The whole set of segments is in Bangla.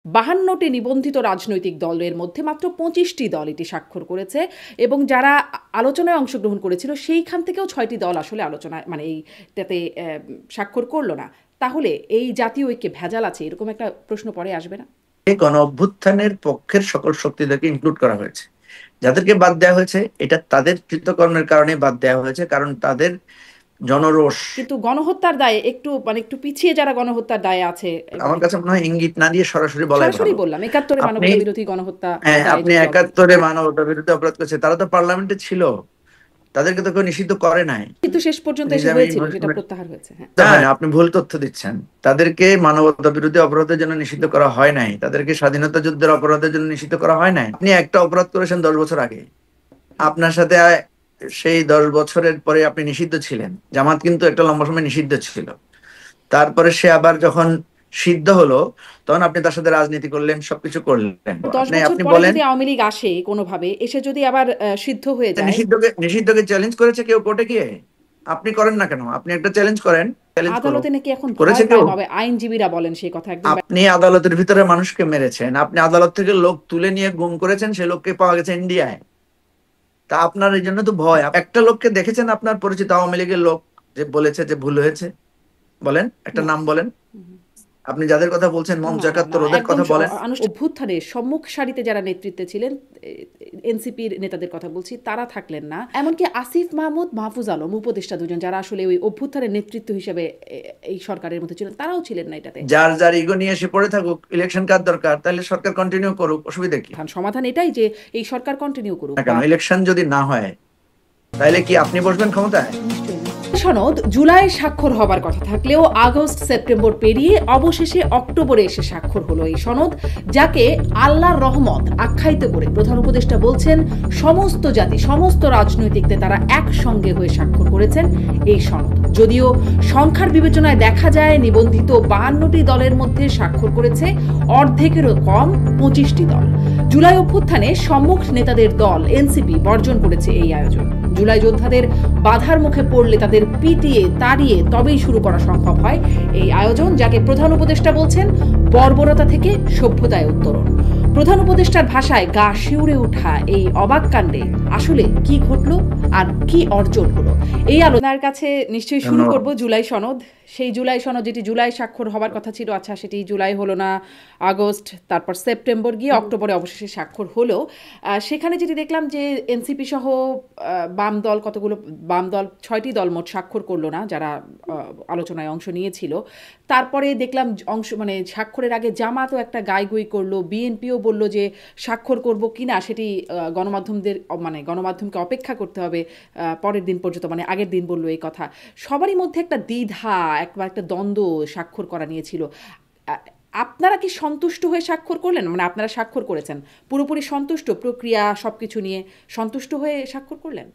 52টি নিবন্ধিত রাজনৈতিক দলের মধ্যে মাত্র 25টি দল এটি স্বাক্ষর করেছে এবং যারা আলোচনায় অংশগ্রহণ করেছিল সেইখান থেকেও 6টি দল আসলে আলোচনায় মানে এইটাতে স্বাক্ষর করলো না। তাহলে এই জাতীয় ঐক্যে ভেজাল আছে, এরকম একটা প্রশ্ন পরে আসবে না? এই গণ অভ্যুত্থানের পক্ষের সকল শক্তিদেরকে ইনক্লুড করা হয়েছে। যাদেরকে বাদ দেওয়া হয়েছে এটা তাদের কৃতকর্মের কারণে বাদ দেওয়া হয়েছে, কারণ তাদের জনরোষ। কিন্তু গণহত্যার দায়ে একটু পিছিয়ে যারা গণহত্যার দায়ে আছে, আমার কাছে মনে হয় ইঙ্গিত না দিয়ে সরাসরি বলাই সরাসরি ভালো। বললাম 71-এ আপনি মানবতা বিরোধী গণহত্যা দায়ে আপনি যে দল। 71-এ মানবতা বিরুদ্ধে অপরাধ করেছে, তারা তো পার্লামেন্টে ছিল, তাদেরকে তো কেউ নিষিদ্ধ করে নাই। কিন্তু শেষ পর্যন্ত এসে নিজামী হয়েছিল, সেটা প্রত্যাহার হয়েছে। হ্যাঁ, হয় না, আপনি ভুল তথ্য দিচ্ছেন। তাদেরকে মানবতা বিরোধী অপরাধের জন্য নিষিদ্ধ করা হয় নাই, তাদেরকে স্বাধীনতা যুদ্ধের অপরাধের জন্য নিষিদ্ধ করা হয় নাই। আপনি একটা অপরাধ করেছেন 10 বছর আগে, আপনার সাথে সেই 10 বছরের পরে আপনি নিষিদ্ধ ছিলেন। জামাত কিন্তু একটা লম্বা সময় নিষিদ্ধ ছিল, তারপরে সে আবার যখন সিদ্ধ হলো তখন আপনি তার সাথে রাজনীতি করলেন, সবকিছু করলেন। 10 বছর আপনি পরে বলেন যদি আওয়ামী লীগ আসে কোনোভাবে এসে যদি আবার সিদ্ধ হয়ে যায়। নিষিদ্ধকে চ্যালেঞ্জ করেছে কেউ কোর্টে গিয়ে? আপনি করেন না কেন? আপনি একটা চ্যালেঞ্জ করেন, চ্যালেঞ্জ করুন। আদালতে নাকি এখন করেছে ভয় কেউ? পায়, ভাবে আইনজীবীরা বলেন সেই কথা একদম। আপনি আদালতের ভিতরে মানুষকে মেরেছেন, আপনি আদালত থেকে লোক তুলে নিয়ে গুম করেছেন, সে লোককে পাওয়া গেছে ইন্ডিয়ায়। তা আপনার এই জন্য তো ভয়। একটা লোককে দেখেছেন আপনার পরিচিত আওয়ামী লীগের লোক যে বলেছে যে ভুল হয়েছে? বলেন, একটা না। নাম বলেন। আপনি যাদের কথা বলছেন মঞ্চ না, না, না, 71, ওদের একদম কথা বলেন। অভ্যুত্থানে সম্মুখ সারিতে যারা নেতৃত্বে ছিলেন, এনসিপির নেতাদের কথা বলছি, তারা থাকলেন না। এমনকি আসিফ মাহমুদ, মাহফুজ আলম উপদেষ্টা দুজন যারা আসলে ওই অভ্যুত্থানের নেতৃত্ব হিসেবে এই সরকারের মধ্যে ছিলেন, তারাও ছিলেন না এটাতে। যার যার ইগো নিয়ে এসে পড়ে থাকুক, ইলেকশন কার দরকার? তাহলে সরকার কন্টিনিউ করুক, অসুবিধা কি? সমাধান এটাই যে এই সরকার কন্টিনিউ করুক। না কেন, ইলেকশন যদি না হয় তাহলে কি আপনি বসবেন ক্ষমতায়? সনদ জুলাই স্বাক্ষর হবার কথা থাকলেও আগস্ট সেপ্টেম্বর পেরিয়ে অবশেষে অক্টোবরে এসে স্বাক্ষর হলো এই সনদ, যাকে আল্লাহর রহমত আখ্যায়িত করে প্রধান উপদেষ্টা বলছেন সমস্ত জাতি, সমস্ত রাজনৈতিক নেতারা একসঙ্গে হয়ে স্বাক্ষর করেছেন এই সনদ। যদিও সংখ্যার বিবেচনায় দেখা যায় নিবন্ধিত 52টি দলের মধ্যে স্বাক্ষর করেছে অর্ধেকেরও কম 25টি দল। জুলাই অভ্যুত্থানে সম্মুখ নেতাদের দল এনসিপি বর্জন করেছে এই আয়োজন। জুলাই যোদ্ধাদের বাধার মুখে পড়লে তাদের পিটিয়ে তাড়িয়ে তবেই শুরু করা সম্ভব হয় এই আয়োজন, যাকে প্রধান উপদেষ্টা বলছেন বর্বরতা থেকে সভ্যতায় উত্তরণ। প্রধান উপদেষ্টার ভাষায় গা শিউরে ওঠা এই অবাক কাণ্ডে আসলে কি ঘটলো আর কি অর্জন হলো, এই আলোচনার কাছে নিশ্চয়ই শুরু করব জুলাই সনদ। সেই জুলাই সনদ যেটি জুলাই স্বাক্ষর হবার কথা ছিল, আচ্ছা সেটি জুলাই হলো না, আগস্ট, তারপর সেপ্টেম্বর গিয়ে অক্টোবরে অবশেষে স্বাক্ষর হলো। সেখানে যেটি দেখলাম যে এনসিপি সহ বাম দল, কতগুলো বাম দল, 6টি দল মোট স্বাক্ষর করলো না যারা আলোচনায় অংশ নিয়েছিল। তারপরে দেখলাম স্বাক্ষরের আগে জামাতও একটা গাইগুই করলো, বিএনপিও বলল যে স্বাক্ষর করব কিনা সেটি গণমাধ্যমকে অপেক্ষা করতে হবে পরের দিন পর্যন্ত, আগের দিন বললো এই কথা। সবারই মধ্যে একটা দ্বিধা, একটা দ্বন্দ্ব স্বাক্ষর করা নিয়েছিল। আপনারা কি সন্তুষ্ট হয়ে স্বাক্ষর করলেন? আপনারা স্বাক্ষর করেছেন, পুরোপুরি সন্তুষ্ট, প্রক্রিয়া সবকিছু নিয়ে সন্তুষ্ট হয়ে স্বাক্ষর করলেন?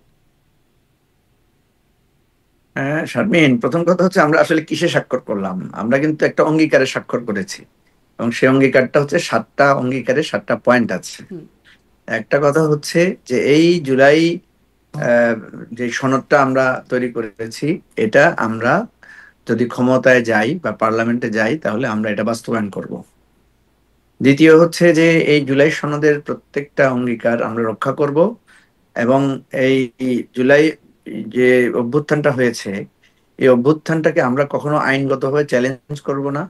হ্যাঁ শারমিন, প্রথম কথা হচ্ছে আমরা আসলে কিসে স্বাক্ষর করলাম? আমরা কিন্তু একটা অঙ্গীকারে স্বাক্ষর করেছি, এবং সেই অঙ্গীকারটা হচ্ছে 7টা অঙ্গীকারে 7টা পয়েন্ট আছে। একটা কথা হচ্ছে যে এই জুলাই যে সনদটা আমরা তৈরি করেছি, এটা আমরা যদি ক্ষমতায় যাই বা পার্লামেন্টে যাই তাহলে আমরা এটা বাস্তবায়ন করব। দ্বিতীয় হচ্ছে যে এই জুলাই সনদের প্রত্যেকটা অঙ্গীকার আমরা রক্ষা করব, এবং এই জুলাই যে অভ্যুত্থানটা হয়েছে এই অভ্যুত্থানটাকে আমরা কখনো আইনগতভাবে চ্যালেঞ্জ করব না,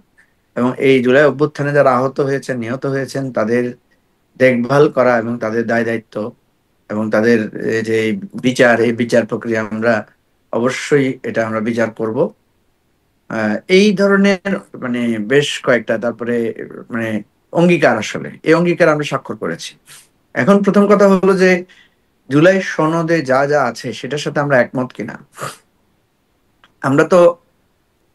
এবং এই জুলাই অভ্যুত্থানে যারা আহত হয়েছেন, নিহত হয়েছেন, তাদের দেখভাল করা এবং তাদের দায় দায়িত্ব এবং তাদের যে বিচার, এই বিচার প্রক্রিয়া আমরা অবশ্যই এটা আমরা বিচার করব। এই ধরনের বেশ কয়েকটা তারপরে মানে অঙ্গীকার, আসলে এই অঙ্গীকার আমরা স্বাক্ষর করেছি। এখন প্রথম কথা হলো যে জুলাই সনদে যা যা আছে সেটার সাথে আমরা একমত কিনা। আমরা তো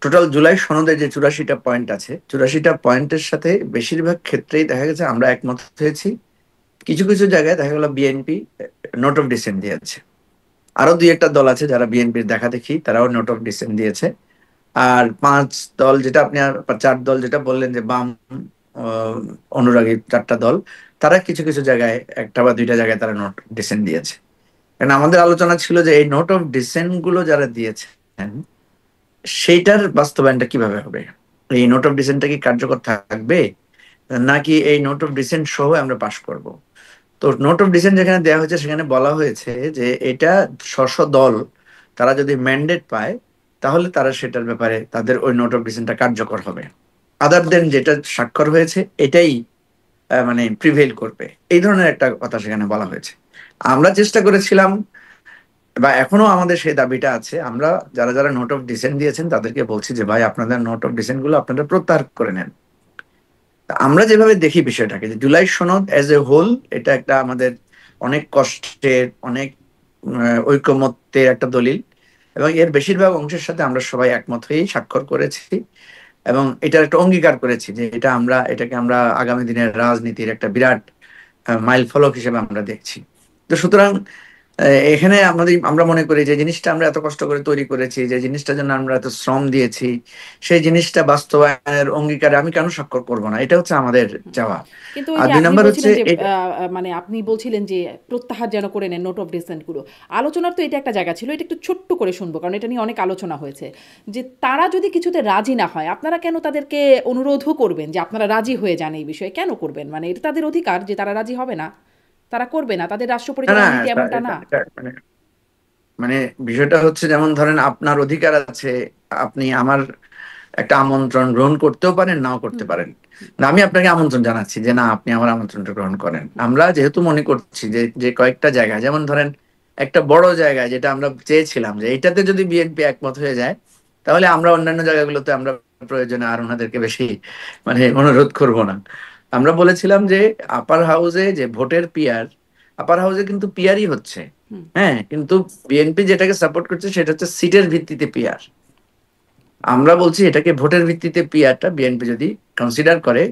টোটাল জুলাই সনদে যে 84টা পয়েন্ট আছে, 84টা পয়েন্টের সাথে বেশিরভাগ ক্ষেত্রেই দেখা গেছে আমরা একমত হয়েছি। কিছু কিছু জায়গায় দেখা গেল বিএনপি নোট অফ ডিসেন্ট দিয়েছে, আরো 2-1টা দল আছে যারা বিএনপির দেখা দেখি তারাও নোট অফ ডিসেন্ট দিয়েছে। আর 5 দল যেটা আপনি, আর 4 দল যেটা বললেন যে বাম অনুরাগী 4টা দল, তারা কিছু কিছু জায়গায়, একটা বা 2টা জায়গায় তারা নোট ডিসেন্ট দিয়েছে। কারণ আমাদের আলোচনা ছিল যে এই নোট অফ ডিসেন্ট গুলো যারা দিয়েছেন সেইটার বাস্তবায়নটা কিভাবে হবে, এই নোট অফ ডিসেন্টটা কি কার্যকর থাকবে, নাকি এই নোট অফ ডিসেন্ট সহ আমরা পাশ করব। তো নোট অফ ডিসেন্ট যেখানে দেওয়া হয়েছে সেখানে বলা হয়েছে যে এটা স্ব দল তারা যদি ম্যান্ডেট পায় তাহলে তারা সেটার ব্যাপারে তাদের ওই নোট অফ ডিসেন্টটা কার্যকর হবে। আদার দেন যেটা স্বাক্ষর হয়েছে এটাই মানে প্রিভেইল করবে, এই ধরনের একটা কথা সেখানে বলা হয়েছে। আমরা চেষ্টা করেছিলাম বা এখনো আমাদের সেই দাবিটা আছে, আমরা যারা যারা নোট অফ ডিসেন্ট দিয়েছেন তাদেরকে বলছি যে ভাই আপনাদের নোট অফ ডিসেন্ট গুলো আপনারা প্রত্যাহার করে নেন। তা আমরা যেভাবে দেখি বিষয়টাকে যে জুলাই সনদ অ্যাজ এ হোল এটা একটা আমাদের অনেক কষ্টের অনেক ঐকমত্যের একটা দলিল, এবং এর বেশিরভাগ অংশের সাথে আমরা সবাই একমত হয়েই স্বাক্ষর করেছি এবং এটার একটা অঙ্গীকার করেছি যে এটাকে আমরা আগামী দিনের রাজনীতির একটা বিরাট মাইল ফলক হিসেবে আমরা দেখছি। তো সুতরাং এখানে আমরা মনে করি যে জিনিসটা আমরা এত কষ্ট করে তৈরি করেছি, যে জিনিসটার জন্য আমরা এত শ্রম দিয়েছি, সেই জিনিসটা বাস্তবায়নের অঙ্গীকারে আমি কেন স্বাক্ষর করব না, এটা হচ্ছে আমাদের চাওয়া। কিন্তু ওই আর যে দুই আপনি নাম্বার হচ্ছে বলছিলেন যে মানে আপনি বলছিলেন যে প্রত্যাহার যেন করে নেন নোট অফ ডিসেন্ট গুলো, আলোচনার তো এটা একটা জায়গা ছিল, এটা একটু ছোট্ট করে শুনবো কারণ এটা নিয়ে অনেক আলোচনা হয়েছে যে তারা যদি কিছুতে রাজি না হয় আপনারা কেন তাদেরকে অনুরোধও করবেন যে আপনারা রাজি হয়ে যান এই বিষয়ে, কেন করবেন? মানে এটা তাদের অধিকার যে তারা রাজি হবে না, তারা করবে না, তাদের রাষ্ট্র না না পরিচালনা নীতি এমনটা না। মানে মানে বিষয়টা হচ্ছে যেমন ধরেন আপনার অধিকার আছে, আপনি আমার একটা আমন্ত্রণ গ্রহণ করতেও পারেন নাও করতে হুম পারেন। না আমি আপনাকে আমন্ত্রণ জানাচ্ছি যে না আপনি আমার আমন্ত্রণটা গ্রহণ করেন। আমরা যেহেতু মনে করছি যে যে কয়েকটা জায়গায় যেমন ধরেন একটা বড় জায়গায় যেটা আমরা চেয়েছিলাম যে এটাতে যদি বিএনপি একমত হয়ে যায় তাহলে আমরা অন্যান্য জায়গাগুলোতে আমরা প্রয়োজনে আর ওনাদেরকে বেশি মানে অনুরোধ করব না। আমরা বলেছিলাম যে আপার হাউসে যে ভোটের পিয়ার, আপার হাউসে কিন্তু পিয়ারই হচ্ছে, হুম হ্যাঁ, কিন্তু বিএনপি যেটাকে সাপোর্ট করছে সেটা হচ্ছে সিটের ভিত্তিতে পিয়ার। আমরা বলছি এটাকে ভোটের ভিত্তিতে পিয়ারটা বিএনপি যদি কনসিডার করে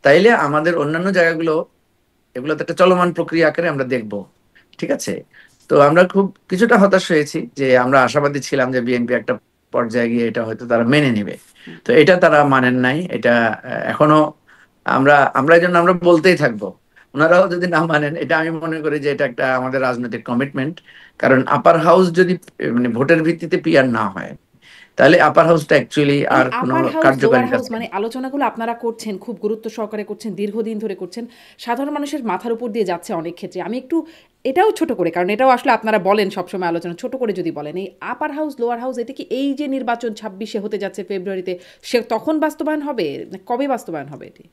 তাইলে আমাদের অন্যান্য জায়গাগুলো এগুলো তো একটা চলমান প্রক্রিয়া আকারে আমরা দেখব, ঠিক আছে। তো আমরা খুব কিছুটা হতাশ হয়েছি যে আমরা আশাবাদী ছিলাম যে বিএনপি একটা পর্যায়ে গিয়ে এটা হয়তো তারা মেনে নেবে, হুম। তো এটা তারা মানেন নাই। এটা এখনো আমরা এই জন্য আমরা বলতেই থাকবো, ওনারাও যদি না মানেন এটা আমি মনে করি যে এটা একটা আমাদের রাজনৈতিক কমিটমেন্ট। কারণ আপার হাউস যদি মানে ভোটের ভিত্তিতে পিয়ার না হয় তাহলে আপার হাউসটা অ্যাকচুয়ালি এই আর কোনো আপার হাউস লোয়ার কার্যকারিতা হাউস থাকে মানে না। আলোচনাগুলো আপনারা করছেন, খুব গুরুত্ব সহকারে করছেন, দীর্ঘদিন ধরে করছেন, সাধারণ মানুষের মাথার উপর দিয়ে যাচ্ছে অনেক ক্ষেত্রে। আমি একটু এটাও ছোট করে, কারণ এটাও আসলে আপনারা বলেন সবসময় আলোচনা, ছোট করে যদি বলেন এই আপার হাউস লোয়ার হাউস এটা কি এই যে নির্বাচন 26-এ হতে যাচ্ছে ফেব্রুয়ারিতে, সে তখন বাস্তবায়ন হবে না কবে বাস্তবায়ন হবে এটি?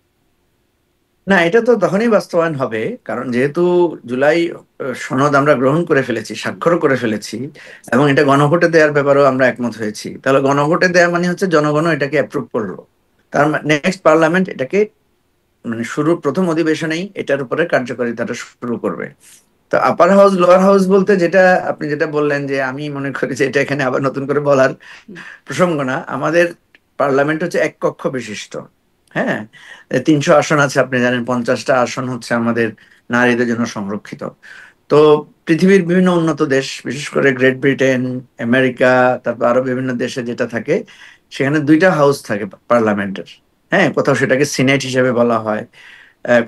না এটা তো তখনই বাস্তবায়ন হবে, কারণ যেহেতু জুলাই সনদ আমরা গ্রহণ করে ফেলেছি, স্বাক্ষরও করে ফেলেছি এবং এটা গণভোটে দেওয়ার ব্যাপারেও আমরা একমত হয়েছি, তাহলে গণভোটে দেওয়া মানে হচ্ছে জনগণও এটাকে অ্যাপ্রুভ করলো। তার নেক্সট পার্লামেন্ট এটাকে মানে প্রথম অধিবেশনেই এটার উপরে কার্যকারিতাটা শুরু করবে। তো আপার হাউস লোয়ার হাউস বলতে যেটা আপনি যেটা বললেন যে আমি মনে করি যে এটা এখানে আবার নতুন করে বলার হুম প্রসঙ্গ না। আমাদের পার্লামেন্ট হচ্ছে এক কক্ষ বিশিষ্ট, হ্যাঁ, 300 আসন আছে আপনি জানেন, 50টা আসন হচ্ছে আমাদের নারীদের জন্য সংরক্ষিত। তো পৃথিবীর বিভিন্ন উন্নত দেশ বিশেষ করে গ্রেট ব্রিটেন, আমেরিকা, তারপর আরো বিভিন্ন দেশে যেটা থাকে সেখানে দুইটা হাউস থাকে পার্লামেন্টের, হ্যাঁ, কোথাও সেটাকে সিনেট হিসেবে বলা হয়,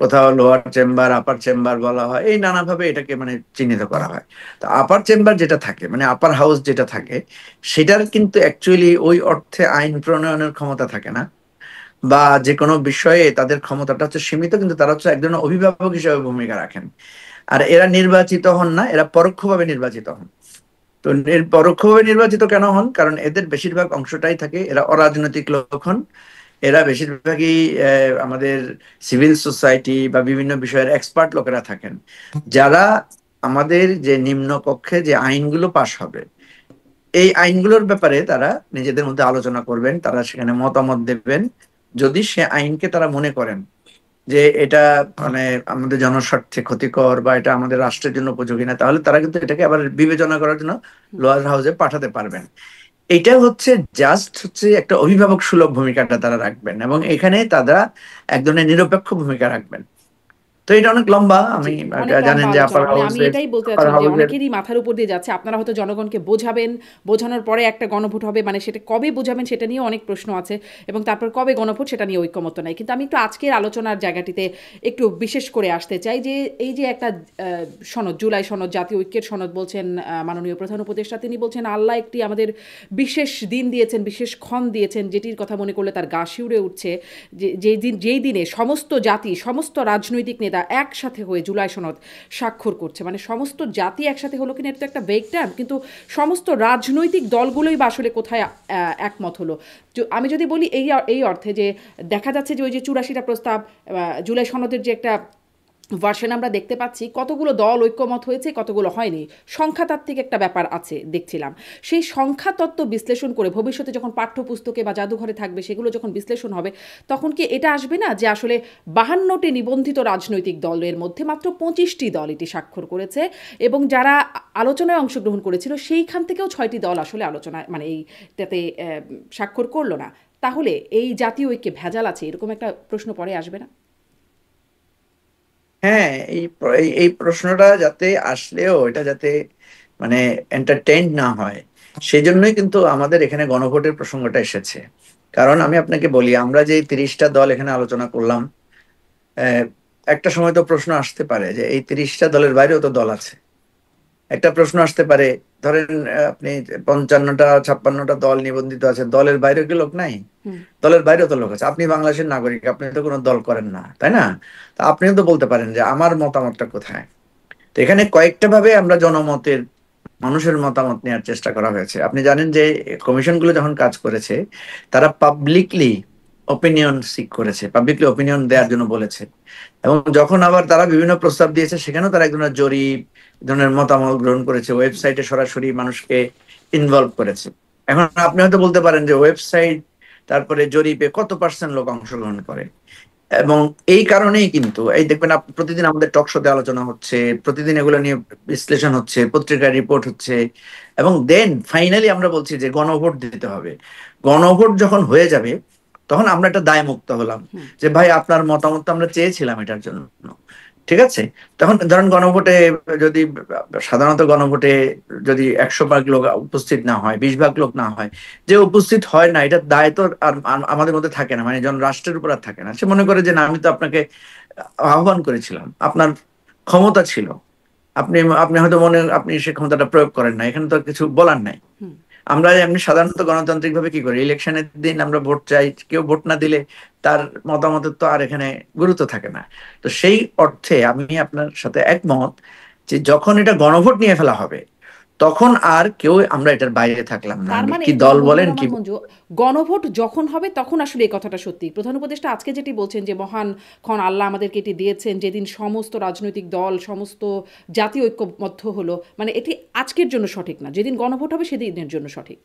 কোথাও লোয়ার চেম্বার আপার চেম্বার বলা হয়, এই নানাভাবে এটাকে মানে চিহ্নিত করা হয়। তো আপার চেম্বার যেটা থাকে মানে আপার হাউস যেটা থাকে সেটার কিন্তু অ্যাকচুয়ালি ওই অর্থে আইন প্রণয়নের ক্ষমতা থাকে না, বা যে কোনো বিষয়ে তাদের ক্ষমতাটা হচ্ছে সীমিত, কিন্তু তারা হচ্ছে এক ধরনের অভিভাবক হিসেবে ভূমিকা রাখেন। আর এরা নির্বাচিত হন না, এরা পরোক্ষভাবে নির্বাচিত হন। তো পরোক্ষভাবে নির্বাচিত কেন হন? কারণ এদের বেশিরভাগ অংশটাই থাকে, এরা অরাজনৈতিক লোক হন, এরা বেশিরভাগই আমাদের সিভিল সোসাইটি বা বিভিন্ন বিষয়ের এক্সপার্ট লোকেরা থাকেন, যারা আমাদের যে নিম্ন কক্ষে যে আইনগুলো পাশ হবে এই আইনগুলোর ব্যাপারে তারা নিজেদের মধ্যে আলোচনা করবেন, তারা সেখানে মতামত দেবেন। যদি সে আইনকে তারা মনে করেন যে এটা মানে আমাদের জনস্বার্থে ক্ষতিকর বা এটা আমাদের রাষ্ট্রের জন্য উপযোগী না, তাহলে তারা কিন্তু এটাকে আবার বিবেচনা করার জন্য হুম লোয়ার হাউসে পাঠাতে পারবেন। এটা হচ্ছে জাস্ট হচ্ছে একটা অভিভাবক সুলভ ভূমিকাটা তারা রাখবেন এবং এখানে তারা এক ধরনের নিরপেক্ষ ভূমিকা রাখবেন। তো এটা অনেক লম্বা। জি, আমি অনেক জানেন লম্বা যে আলোচনা। মানে আমি এটাই বলতে আপার চাচ্ছিলাম যে হাউসের অনেকেরই মাথার উপর দিয়ে যাচ্ছে। আপনারা হয়তো জনগণকে বোঝাবেন, বোঝানোর পরে একটা গণভোট হবে। মানে সেটা কবে বোঝাবেন সেটা নিয়েও অনেক প্রশ্ন আছে এবং তারপর কবে গণভোট সেটা নিয়ে ঐকমত্য নাই। কিন্তু আমি একটু আজকের আলোচনার জায়গাটিতে একটু বিশেষ করে আসতে চাই যে এই যে একটা সনদ, জুলাই সনদ, জাতীয় ঐক্যের সনদ বলছেন মাননীয় প্রধান উপদেষ্টা, তিনি বলছেন আল্লাহ একটি আমাদের বিশেষ দিন দিয়েছেন, বিশেষ ক্ষণ দিয়েছেন, যেটির কথা মনে করলে তার গা শিউরে উঠছে। যেই দিনে সমস্ত জাতি, সমস্ত রাজনৈতিক নেতা একসাথে হয়ে জুলাই সনদ স্বাক্ষর করছে। মানে সমস্ত জাতি একসাথে হলো কিনা এটা তো একটা ভেগ টার্ম, কিন্তু সমস্ত রাজনৈতিক দলগুলোই বা আসলে কোথায় একমত হলো। আমি যদি বলি এই অর্থে যে দেখা যাচ্ছে যে ওই যে 84টা প্রস্তাব, জুলাই সনদের যে একটা ভার্সন আমরা দেখতে পাচ্ছি, কতগুলো দল ঐক্যমত হয়েছে, কতগুলো হয়নি, সংখ্যাতাত্ত্বিক একটা ব্যাপার আছে দেখছিলাম। সেই সংখ্যাতত্ত্ব বিশ্লেষণ করে ভবিষ্যতে যখন পাঠ্যপুস্তকে বা জাদুঘরে থাকবে, সেগুলো যখন বিশ্লেষণ হবে, তখন কি এটা আসবে না যে আসলে 52টি নিবন্ধিত রাজনৈতিক দলের মধ্যে মাত্র 25টি দল এটি স্বাক্ষর করেছে, এবং যারা আলোচনায় অংশগ্রহণ করেছিল সেইখান থেকেও 6টি দল আসলে আলোচনায় মানে এইটাতে স্বাক্ষর করলো না। তাহলে এই জাতীয় ঐক্যে ভেজাল আছে, এরকম একটা প্রশ্ন পরে আসবে না? হ্যাঁ, এই প্রশ্নটা যাতে আসলেও এটা যাতে মানে এন্টারটেইন না হয়, সেই জন্যই কিন্তু আমাদের এখানে গণভোটের প্রসঙ্গটা এসেছে। কারণ আমি আপনাকে বলি, আমরা যে 30টা দল এখানে আলোচনা করলাম, আহ, একটা সময় তো প্রশ্ন আসতে পারে যে এই 30টা দলের বাইরেও তো দল আছে। একটা প্রশ্ন আসতে পারে, ধরেন আপনি 55টা 56টা দল নিবন্ধিত আছে, দলের বাইরেও কি লোক নাই? দলের বাইরেও তো লোক আছে। আপনি বাংলাদেশের নাগরিক, আপনি তো কোনো দল করেন না, তাই না? তা আপনিও তো বলতে পারেন যে আমার মতামতটা কোথায়। তো এখানে কয়েকটা ভাবে আমরা জনমতের, মানুষের মতামত নেওয়ার চেষ্টা করা হয়েছে। আপনি জানেন যে কমিশনগুলো যখন কাজ করেছে, তারা পাবলিকলি ওপিনিয়ন সিক করেছে, পাবলিকলি ওপিনিয়ন দেওয়ার জন্য বলেছে। এবং যখন আবার তারা বিভিন্ন প্রস্তাব দিয়েছে, সেখানেও তারা এক ধরনের জরিপ, এক ধরনের মতামত গ্রহণ করেছে, ওয়েবসাইটে সরাসরি মানুষকে ইনভলভ করেছে। এখন আপনি হয়তো বলতে পারেন যে ওয়েবসাইট, তারপরে জরিপে কত পার্সেন্ট লোক অংশগ্রহণ করে। এবং এই কারণেই কিন্তু এই দেখবেন, প্রতিদিন আমাদের টক শোতে আলোচনা হচ্ছে, প্রতিদিন এগুলো নিয়ে বিশ্লেষণ হচ্ছে, পত্রিকায় রিপোর্ট হচ্ছে, এবং দেন ফাইনালি আমরা বলছি যে গণভোট দিতে হবে। গণভোট যখন হয়ে যাবে, তখন আমরা একটা দায় মুক্ত হলাম যে ভাই আপনার মতামত তো আমরা চেয়েছিলাম এটার জন্য, ঠিক আছে? তখন ধরেন গণভোটে যদি, সাধারণত গণভোটে যদি 100 ভাগ লোক উপস্থিত না হয়, 20 ভাগ লোক না হয়, যে উপস্থিত হয় না, এটার দায় তো আর আমাদের মধ্যে থাকে না, মানে জন রাষ্ট্রের উপর আর থাকে না। সে মনে করে যে না, আমি তো আপনাকে আহ্বান করেছিলাম, আপনার ক্ষমতা ছিল, আপনি আপনি হয়তো আপনি সে ক্ষমতাটা প্রয়োগ করেন না, এখানে তো আর কিছু বলার নাই। আমরা এমনি সাধারণত গণতান্ত্রিক ভাবে কি করি, ইলেকশনের দিন আমরা ভোট চাই, কেউ ভোট না দিলে তার মতামতের তো আর এখানে গুরুত্ব থাকে না। তো সেই অর্থে আমি আপনার সাথে একমত যে যখন এটা গণভোট নিয়ে ফেলা হবে, তখন আর কেউ আমরা এটার বাইরে থাকলাম না, তার মানে কি দল বন্ধুর বলেন কি। আমার মঞ্জু, গণভোট যখন হবে তখন আসলে এই কথাটা সত্যি। প্রধান উপদেষ্টা আজকে যেটি বলছেন যে মহান ক্ষণ আল্লাহ আমাদেরকে এটি দিয়েছেন, যেদিন সমস্ত রাজনৈতিক দল, সমস্ত জাতীয় ঐক্যবদ্ধ হলো, মানে এটি আজকের জন্য সঠিক না, যেদিন গণভোট হবে সেদিনের জন্য সঠিক।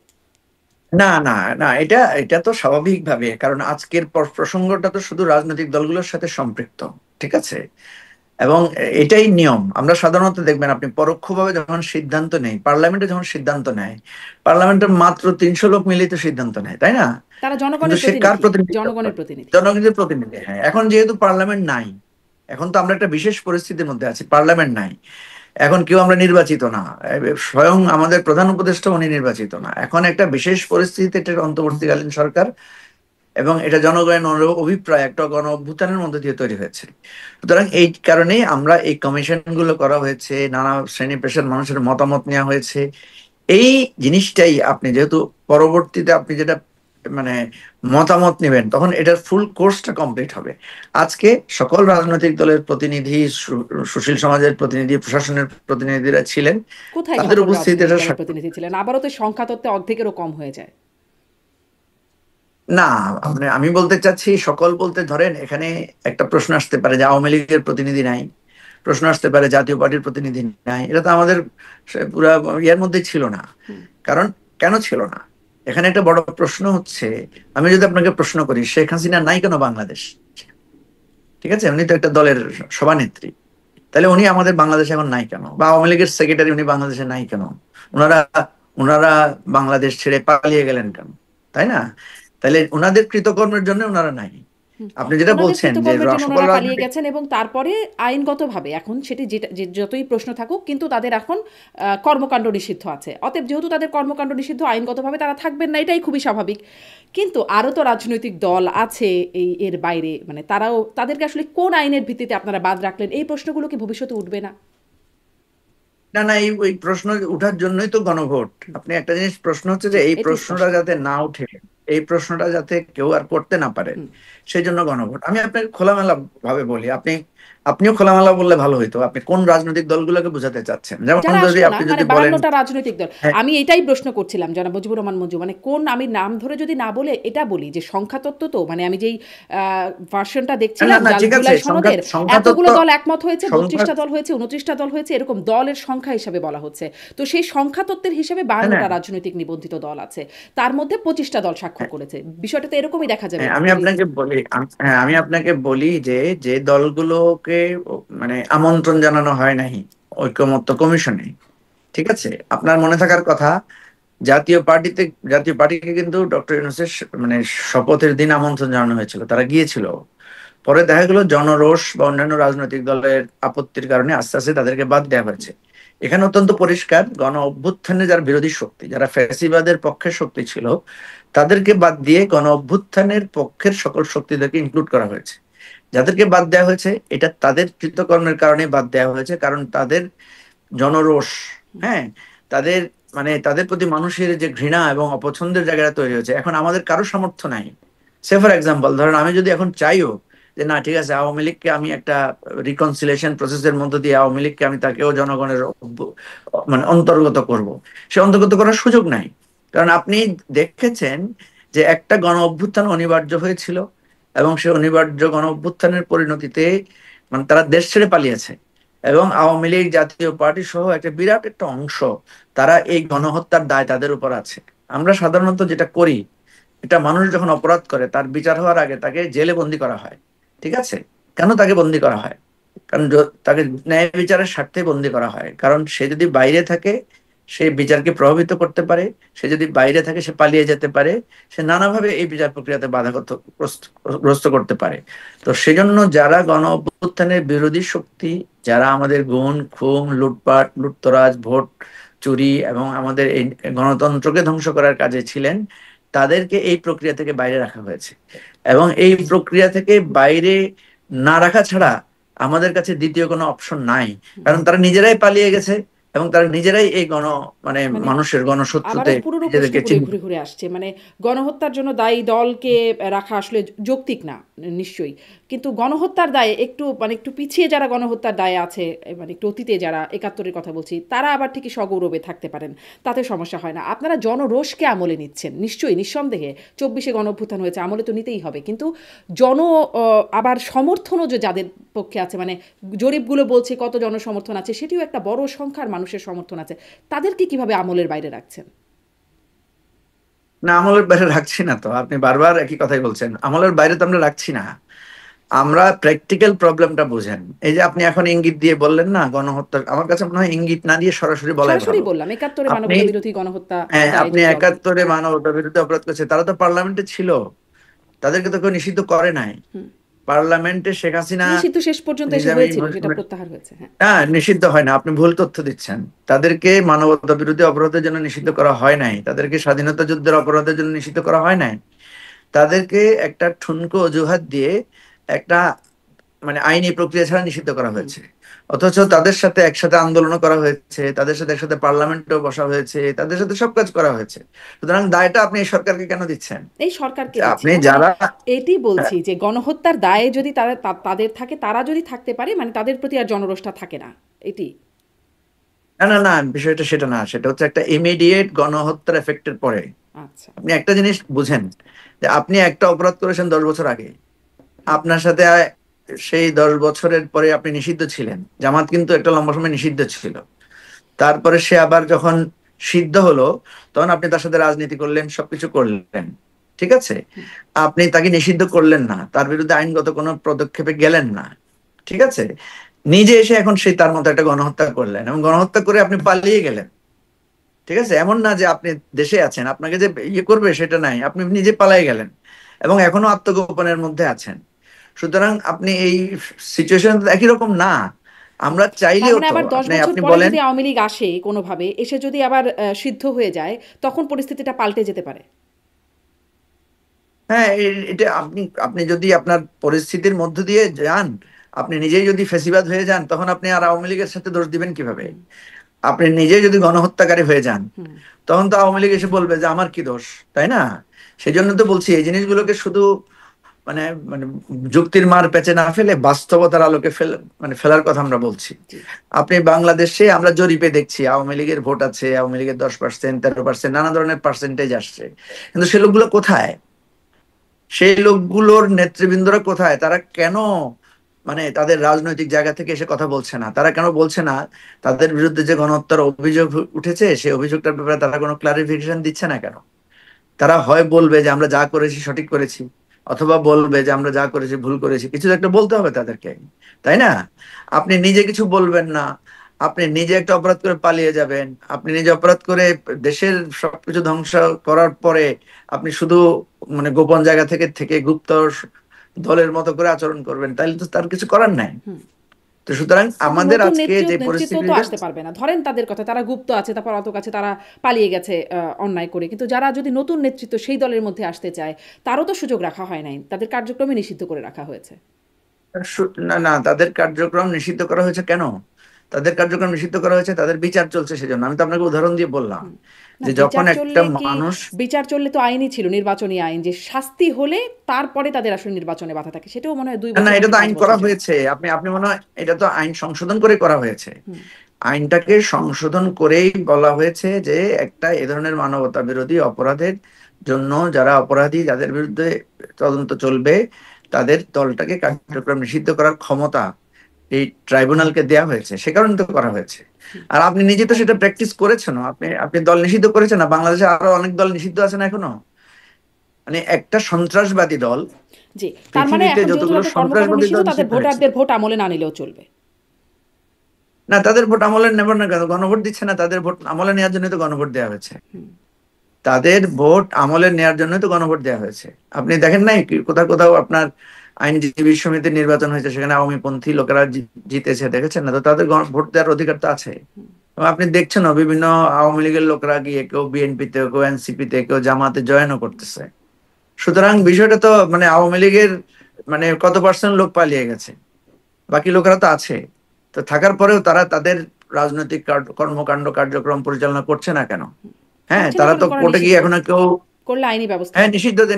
না না না, এটা এটা তো স্বাভাবিকভাবে, কারণ আজকের প্রসঙ্গটা তো শুধু রাজনৈতিক দলগুলোর সাথে সম্পৃক্ত, ঠিক আছে? এবং এটাই নিয়ম। আমরা সাধারণত দেখবেন, আপনি পরোক্ষভাবে যখন সিদ্ধান্ত নেই, পার্লামেন্টে যখন সিদ্ধান্ত নেয়, পার্লামেন্টের মাত্র 300 লোক মিলেই তো সিদ্ধান্ত নেয়, তাই না? তারা কিন্তু জনগণের সে কার প্রতিনিধি, প্রতিনিধিত্ব জনগণের করে? প্রতিনিধি। জনগণের প্রতিনিধি। হ্যাঁ, এখন যেহেতু পার্লামেন্ট নাই, এখন তো আমরা একটা বিশেষ পরিস্থিতির মধ্যে আছি, পার্লামেন্ট নাই, এখন কেউ আমরা নির্বাচিত না, স্বয়ং আমাদের প্রধান উপদেষ্টা উনি নির্বাচিত না। এখন একটা বিশেষ পরিস্থিতিতে একটা অন্তর্বর্তীকালীন সরকার, এবং এটা জনগণের অভিপ্রায় একটা গণ অভ্যুত্থানের মধ্যে দিয়ে তৈরি হয়েছে। সুতরাং এই কারণেই আমরা এই কমিশন গুলো করা হয়েছে, নানা শ্রেণী পেশার মানুষের মতামত নেওয়া হয়েছে। এই জিনিসটাই আপনি যেহেতু পরবর্তীতে আপনি যেটা মানে মতামত নেবেন, তখন এটার ফুল কোর্সটা কমপ্লিট হবে। আজকে সকল রাজনৈতিক দলের প্রতিনিধি, সুশীল সমাজের প্রতিনিধি, প্রশাসনের প্রতিনিধিরা ছিলেন, কোথায় তাদের সকল উপস্থিতিতে রাজনৈতিক এটা দলের প্রতিনিধি ছিলেন? আবারও তো সংখ্যা তত্ত্বে অর্ধেকেরও কম হয়ে যায়। না, আমি বলতে চাচ্ছি সকল বলতে, ধরেন এখানে একটা প্রশ্ন আসতে পারে যে আওয়ামী লীগের প্রতিনিধি নাই, প্রশ্ন আসতে পারে জাতীয় পার্টির প্রতিনিধি নাই। এটা তো আমাদের পুরা ইয়ার মধ্যে ছিল না। কারণ কেন ছিল না, এখানে একটা বড় প্রশ্ন হচ্ছে, আমি যদি আপনাকে প্রশ্ন করি শেখ হাসিনা নাই কেন বাংলাদেশ, ঠিক আছে? উনি তো একটা দলের সভানেত্রী, তাহলে উনি আমাদের বাংলাদেশে এখন নাই কেন? বা আওয়ামী লীগের সেক্রেটারি উনি বাংলাদেশে নাই কেন? ওনারা ওনারা বাংলাদেশ ছেড়ে পালিয়ে গেলেন কেন, তাই না? তাহলে ওনাদের কৃতকর্মের জন্য ওনারা নাই। আপনি যেটা ওনাদের বলছেন যে কৃতকর্মের জন্য সকল ওনারা পালিয়ে রাজনৈতিক গেছেন এবং তারপরে আইনগতভাবে এখন সেটি যেটা যতই প্রশ্ন থাকুক কিন্তু তাদের এখন কর্মকাণ্ড নিষিদ্ধ আছে, অতএব যেহেতু তাদের কর্মকাণ্ড নিষিদ্ধ আইনগতভাবে তারা থাকবেন না, এটাই খুবই স্বাভাবিক। কিন্তু আরও তো রাজনৈতিক দল আছে এর বাইরে, মানে তারাও, তাদেরকে আসলে কোন আইনের ভিত্তিতে আপনারা বাদ রাখলেন, এই প্রশ্নগুলো কি ভবিষ্যতে উঠবে না? না না, এই প্রশ্ন উঠার জন্যই তো গণভোট। আপনি একটা জিনিস, প্রশ্ন হচ্ছে যে জি, এই এটি প্রশ্নটা স্পষ্ট। যাতে না উঠে, এই প্রশ্নটা যাতে কেউ আর করতে না পারে, সেই জন্য গণভোট। আমি আপনাকে খোলামেলা ভাবে বলি, আপনিও খোলামেলা বললে ভালো হইতো। আপনি কোন রাজনৈতিক দলগুলোকে বোঝাতে চাচ্ছেন? যেমন যারা যদি আসলো না, আপনি মানে যদি বলেন, 52টা রাজনৈতিক দল। হ্যাঁ, আমি এটাই প্রশ্ন করছিলাম জনাব মুজিবুর রহমান মঞ্জু, মানে কোন, আমি নাম ধরে যদি না বলে এটা বলি যে সংখ্যাতত্ত্ব তো, মানে আমি যেই ভার্সনটা না দেখছিলাম না, ঠিক আছে, জুলাই সনদের, সংখ্যা তত্ত্ব, এতগুলো দল একমত হয়েছে, সংখ্যা, 32টা দল হয়েছে, 29টা দল হয়েছে, এরকম দলের সংখ্যা হিসাবে বলা হচ্ছে। তো সেই সংখ্যাতত্ত্বের হিসাবে হ্যাঁ, 52টা হ্যাঁ, রাজনৈতিক নিবন্ধিত দল আছে, তার মধ্যে 25টা দল স্বাক্ষর করেছে। বিষয়টা তো এরকমই দেখা যাবে হ্যাঁ, আমি যদি। আপনাকে বলি, হ্যাঁ, আমি আপনাকে বলি যে যে দলগুলোকে মানে আমন্ত্রণ জানানো হয় নাই ঐকমত্য কমিশনে, ঠিক আছে, আপনার মনে থাকার কথা, জাতীয় পার্টিতে, জাতীয় পার্টিকে কিন্তু ডক্টর ইউনূসের মানে শপথের দিন আমন্ত্রণ জানানো হয়েছিল, তারা গিয়েছিল। পরে দেখা গেল জনরোষ বা অন্যান্য রাজনৈতিক দলের আপত্তির কারণে আস্তে আস্তে তাদেরকে বাদ দেওয়া হয়েছে। এখানে অত্যন্ত পরিষ্কার, গণ অভ্যুত্থানে যারা বিরোধী শক্তি, যারা ফ্যাসিবাদের পক্ষের শক্তি ছিল, তাদেরকে বাদ দিয়ে গণ অভ্যুত্থানের পক্ষের সকল শক্তিদেরকে ইনক্লুড করা হয়েছে। যাদেরকে বাদ দেওয়া হয়েছে, এটা তাদের কৃতকর্মের কারণে বাদ দেওয়া হয়েছে, কারণ তাদের জনরোষ, হ্যাঁ, তাদের মানে তাদের প্রতি মানুষের যে ঘৃণা এবং অপছন্দের জায়গাটা তৈরি হয়েছে। এখন আমাদের কারো সামর্থ্য নাই। সে ফর এক্সাম্পল ধরেন, আমি যদি এখন চাইও যে না ঠিক আছে, আওয়ামী লীগকে আমি একটা রিকনসিলেশন প্রসেসের মধ্য দিয়ে আওয়ামী লীগকে আমি তাকেও জনগণের মানে অন্তর্গত করব, সে অন্তর্গত করার সুযোগ নাই। কারণ আপনি দেখেছেন যে একটা গণ অভ্যুত্থান অনিবার্য হয়েছিল, এবং সে অনিবার্য গণ অভ্যুত্থানের পরিণতিতে মানে তারা দেশ ছেড়ে পালিয়েছে। এবং আওয়ামী লীগ, জাতীয় পার্টি সহ একটা বিরাট একটা অংশ, তারা এই গণহত্যার দায় তাদের উপর আছে। আমরা সাধারণত যেটা করি, এটা মানুষ যখন অপরাধ করে তার বিচার হওয়ার আগে তাকে জেলে বন্দি করা হয়, ঠিক আছে। কেন তাকে বন্দি করা হয়? কারণ তাকে ন্যায় বিচারের স্বার্থে বন্দি করা হয়, কারণ সে যদি বাইরে থাকে সে বিচারকে প্রভাবিত করতে পারে, সে যদি বাইরে থাকে সে পালিয়ে যেতে পারে, সে নানাভাবে এই বিচার প্রক্রিয়াতে বাধাগ্রস্ত গ্রস্ত করতে পারে। তো সেজন্য যারা গণ অভ্যুত্থানের বিরোধী শক্তি, যারা আমাদের গুম খুন লুটপাট লুটতরাজ ভোট চুরি এবং আমাদের এই গণতন্ত্রকে ধ্বংস করার কাজে ছিলেন, তাদেরকে এই প্রক্রিয়া থেকে বাইরে রাখা হয়েছে। এবং এই প্রক্রিয়া থেকে বাইরে না রাখা ছাড়া আমাদের কাছে দ্বিতীয় কোনো অপশন নাই। কারণ তারা নিজেরাই পালিয়ে গেছে এবং তারা নিজেরাই এই মানে মানে মানুষের গণশত্রুতে আবারও পুরনো নিজেদেরকে প্রশ্নগুলোই চিহ্নিত। ঘুরে ঘুরে আসছে, মানে গণহত্যার জন্য দায়ী দলকে রাখা আসলে যৌক্তিক না, নিশ্চয়ই। কিন্তু গণহত্যার দায়ে একটু, মানে একটু পিছিয়ে যারা গণহত্যার দায়ে আছে, মানে একটু অতীতে যারা, 71-এর কথা বলছি, তারা আবার ঠিকই সগৌরবে থাকতে পারেন, তাতে সমস্যা হয় না। আপনারা জনরোষকে আমলে নিচ্ছেন নিশ্চয়ই, নিঃসন্দেহে। 24-এ গণঅভ্যুত্থান হয়েছে, আমলে তো নিতেই হবে, কিন্তু জন আবার সমর্থনও যে যাদের পক্ষে আছে, মানে জরিপগুলো বলছে কত জনসমর্থন আছে, সেটিও একটা বড় সংখ্যার মানুষের সমর্থন আছে, তাদেরকে কিভাবে আমলের বাইরে রাখছেন? না, আমলের বাইরে রাখছি না তো, আপনি বারবার একই কথাই বলছেন। আমলের বাইরে তো আমরা রাখছি না, আমরা প্র্যাকটিক্যাল প্রবলেমটা বুঝেন। এই যে আপনি এখন ইঙ্গিত দিয়ে বললেন না গণহত্যা, আমার কাছে মনে হয় ইঙ্গিত না দিয়ে সরাসরি বলাই সরাসরি ভালো। বললাম, 71-এ আপনি, মানবতা বিরোধী গণহত্যা হ্যাঁ, আপনি দায়ের দলটি। 71-এ মানবতা বিরুদ্ধে অপরাধ করেছে, তারা তো পার্লামেন্টে ছিল, তাদেরকে তো কেউ নিষিদ্ধ করে নাই। হুম। পার্লামেন্টে শেখ হাসিনা, নিষিদ্ধ শেষ পর্যন্ত এসে নিজামী, হয়েছিল, সেটা প্রত্যাহার হয়েছে, হ্যাঁ। হ্যাঁ, নিষিদ্ধ হয় না, আপনি ভুল তথ্য দিচ্ছেন। তাদেরকে মানবতা বিরোধী অপরাধের জন্য নিষিদ্ধ করা হয় নাই, তাদেরকে স্বাধীনতা যুদ্ধের অপরাধের জন্য নিষিদ্ধ করা হয় নাই। তাদেরকে একটা ঠুনকো অজুহাত দিয়ে একটা মানে আইনি প্রক্রিয়া ছাড়া নিষিদ্ধ করা হুম। হয়েছে। অথচ তাদের সাথে একসাথে আন্দোলনও করা হয়েছে, তাদের সাথে একসাথে পার্লামেন্টও বসা হয়েছে, তাদের সাথে সব কাজ করা হয়েছে। সুতরাং দায়টা আপনি এই সরকারকে কেন দিচ্ছেন? এই সরকারকে যে দিচ্ছি আপনি না, মানে যারা, এটি হ্যাঁ, বলছি যে গণহত্যার দায়ে যদি তারা তাদের থাকে, তারা যদি থাকতে পারে, মানে তাদের প্রতি আর জনরোষটা থাকে না, এটি। না না না, বিষয়টা সেটা না, সেটা হচ্ছে একটা ইমিডিয়েট গণহত্যার এফেক্টের পরে। আচ্ছা। আপনি একটা জিনিস বুঝেন, যে আপনি একটা অপরাধ করেছেন 10 বছর আগে, আপনার সাথে সেই 10 বছরের পরে আপনি নিষিদ্ধ ছিলেন। জামাত কিন্তু একটা লম্বা সময় নিষিদ্ধ ছিল, তারপরে সে আবার যখন সিদ্ধ হলো, তখন আপনি তার সাথে রাজনীতি করলেন, সবকিছু করলেন, ঠিক আছে। আপনি তাকে নিষিদ্ধ করলেন না, তার বিরুদ্ধে আইনগত কোনো পদক্ষেপে গেলেন না, ঠিক আছে। নিজে এসে এখন সেই তার মতো একটা গণহত্যা করলেন, এবং গণহত্যা করে আপনি পালিয়ে গেলেন, ঠিক আছে। এমন না যে আপনি দেশে আছেন, আপনাকে যে ইয়ে করবে সেটা নাই, আপনি নিজে পালিয়ে গেলেন। এবং এখনো আত্মগোপনের মধ্যে আছেন। সুতরাং আপনি এই সিচুয়েশন একই রকম না। আমরা তার চাইলেও মানে তো আবার ১০ আপনি বছর আপনি পরে বলেন, যদি আওয়ামী লীগ আসে কোনোভাবে, এসে যদি আবার সিদ্ধ হয়ে যায়, তখন পরিস্থিতিটা পাল্টে যেতে পারে। হ্যাঁ এটা আপনি আপনি যদি আপনার পরিস্থিতির মধ্য দিয়ে যান, আপনি নিজেই যদি ফেসিবাদ হয়ে যান, তখন আপনি আর আওয়ামী লীগের সাথে দোষ দিবেন কিভাবে? হুম, আপনি নিজেই যদি গণহত্যাকারী হয়ে যান, হুম। তখন তো আওয়ামী লীগ এসে বলবে যে আমার কি দোষ, তাই না? সেই জন্য তো বলছি এই জিনিসগুলোকে শুধু মানে মানে যুক্তির মার পেঁচে না ফেলে বাস্তবতার আলোকে ফেলার কথা আমরা বলছি। জি। আপনি বাংলাদেশে আমরা জরিপে দেখছি আওয়ামী লীগের ভোট আছে, আওয়ামী লীগের 10%, 13%, নানা ধরনের পার্সেন্টেজ আসছে, কিন্তু সে লোকগুলো কোথায়? সেই লোকগুলোর নেতৃবৃন্দরা কোথায়? তারা কেন তাদের রাজনৈতিক জায়গা থেকে এসে কথা বলছে না? তারা কেন বলছে না তাদের বিরুদ্ধে যে গণহত্যার অভিযোগ উঠেছে সেই অভিযোগটার ব্যাপারে তারা কোনো ক্লারিফিকেশন দিচ্ছে না কেন? তারা হয় বলবে যে আমরা যা করেছি সঠিক করেছি, অথবা বলবে যে আমরা যা করেছি ভুল করেছি। কিছু তো একটা বলতে হবে তাদেরকে, তাই না? আপনি নিজে কিছু বলবেন না, আপনি নিজে একটা অপরাধ করে পালিয়ে যাবেন, আপনি নিজে অপরাধ করে দেশের সবকিছু ধ্বংস করার পরে আপনি শুধু গোপন জায়গা থেকে থেকে গুপ্ত দলের মতো করে আচরণ করবেন, তাইলে তো তার কিছু করার নাই। হুম। তো সুতরাং কিন্তু আমাদের নতুন আজকে যে নেতৃত্ব তো পরিস্থিতিতে, আসতে পারবে না, ধরেন তাদের কথা, তারা গুপ্ত আছে, তারপর অত কাছে তারা পালিয়ে গেছে অন্যায় করে, কিন্তু যারা যদি নতুন নেতৃত্ব সেই দলের মধ্যে আসতে চায়, তারও তো সুযোগ রাখা হয় নাই, তাদের কার্যক্রমে নিষিদ্ধ করে রাখা হয়েছে। না না, তাদের কার্যক্রম নিষিদ্ধ করা হয়েছে কেন? তাদের কার্যক্রম নিষিদ্ধ করা হয়েছে, তাদের বিচার চলছে সেজন্য। আমি তো আপনাকে উদাহরণ দিয়ে বললাম হুম। না, যে যখন বিচার একটা চললে কি, মানুষ, বিচার চললে তো আইনই ছিল, নির্বাচনী আইন, যে শাস্তি হলে তারপরে তাদের আসলে নির্বাচনে বাধা থাকে, সেটাও মনে হয় ২ না না, বছর এটা নাকি তো ৫ আইন করা বছর যায়। হয়েছে। আপনি আপনি মনে হয় এটা তো আইন সংশোধন করে করা হয়েছে। হুম। আইনটাকে সংশোধন করেই বলা হয়েছে যে একটা এ ধরনের মানবতা বিরোধী অপরাধের জন্য যারা অপরাধী, যাদের বিরুদ্ধে তদন্ত চলবে, তাদের দলটাকে কার্যক্রম নিষিদ্ধ করার ক্ষমতা এই ট্রাইব্যুনালকে দেয়া হয়েছে, সে কারণে তো করা হয়েছে। আর আপনি নিজে তো সেটা প্র্যাকটিস করেছেন। আপনি আপনি দল নিষিদ্ধ করেছেন না? বাংলাদেশে আরো অনেক দল নিষিদ্ধ আছে না এখনো? একটা সন্ত্রাসবাদী দল, জি। তার মানে পৃথিবীতে এখন যেহেতু যতগুলো তাদের কর্মকাণ্ড সন্ত্রাসবাদী নিষিদ্ধ, দল তাদের নিষিদ্ধ হয়েছে, ভোটারদের ভোট আমলে না নিলেও চলবে। না তাদের ভোট আমলে নেবেন না কেন? গণভোট দিচ্ছে না, তাদের ভোট আমলে নেওয়ার জন্য তো গণভোট দেওয়া হয়েছে। হুম। তাদের ভোট আমলে নেওয়ার জন্য তো গণভোট দেওয়া হয়েছে। আপনি দেখেন নাই কি কোথাও কোথাও আপনার আইনজীবী সমিতির নির্বাচন হয়েছে, সেখানে আওয়ামী পন্থী লোকেরা জিতেছে, দেখেছেন না? তো তাদের ভোট দেওয়ার অধিকার তো আছে। এবং আপনি দেখছেন না, বিভিন্ন আওয়ামী লীগের লোকরা গিয়ে কেউ বিএনপিতে, কেউ এনসিপিতে, কেউ জামাতে জয়েনও করতেছে। সুতরাং বিষয়টা তো আওয়ামী লীগের কত পার্সেন্ট লোক পালিয়ে গেছে, বাকি লোকেরা তো আছে। তো থাকার পরেও তারা তাদের রাজনৈতিক কর্মকাণ্ড কার্যক্রম পরিচালনা করছে না কেন? হ্যাঁ, করছে না তারা কেন? তো করা কোর্টে গিয়ে নিষিদ্ধ, এখনো কেউ, করলে আইনি ব্যবস্থা হ্যাঁ হবে।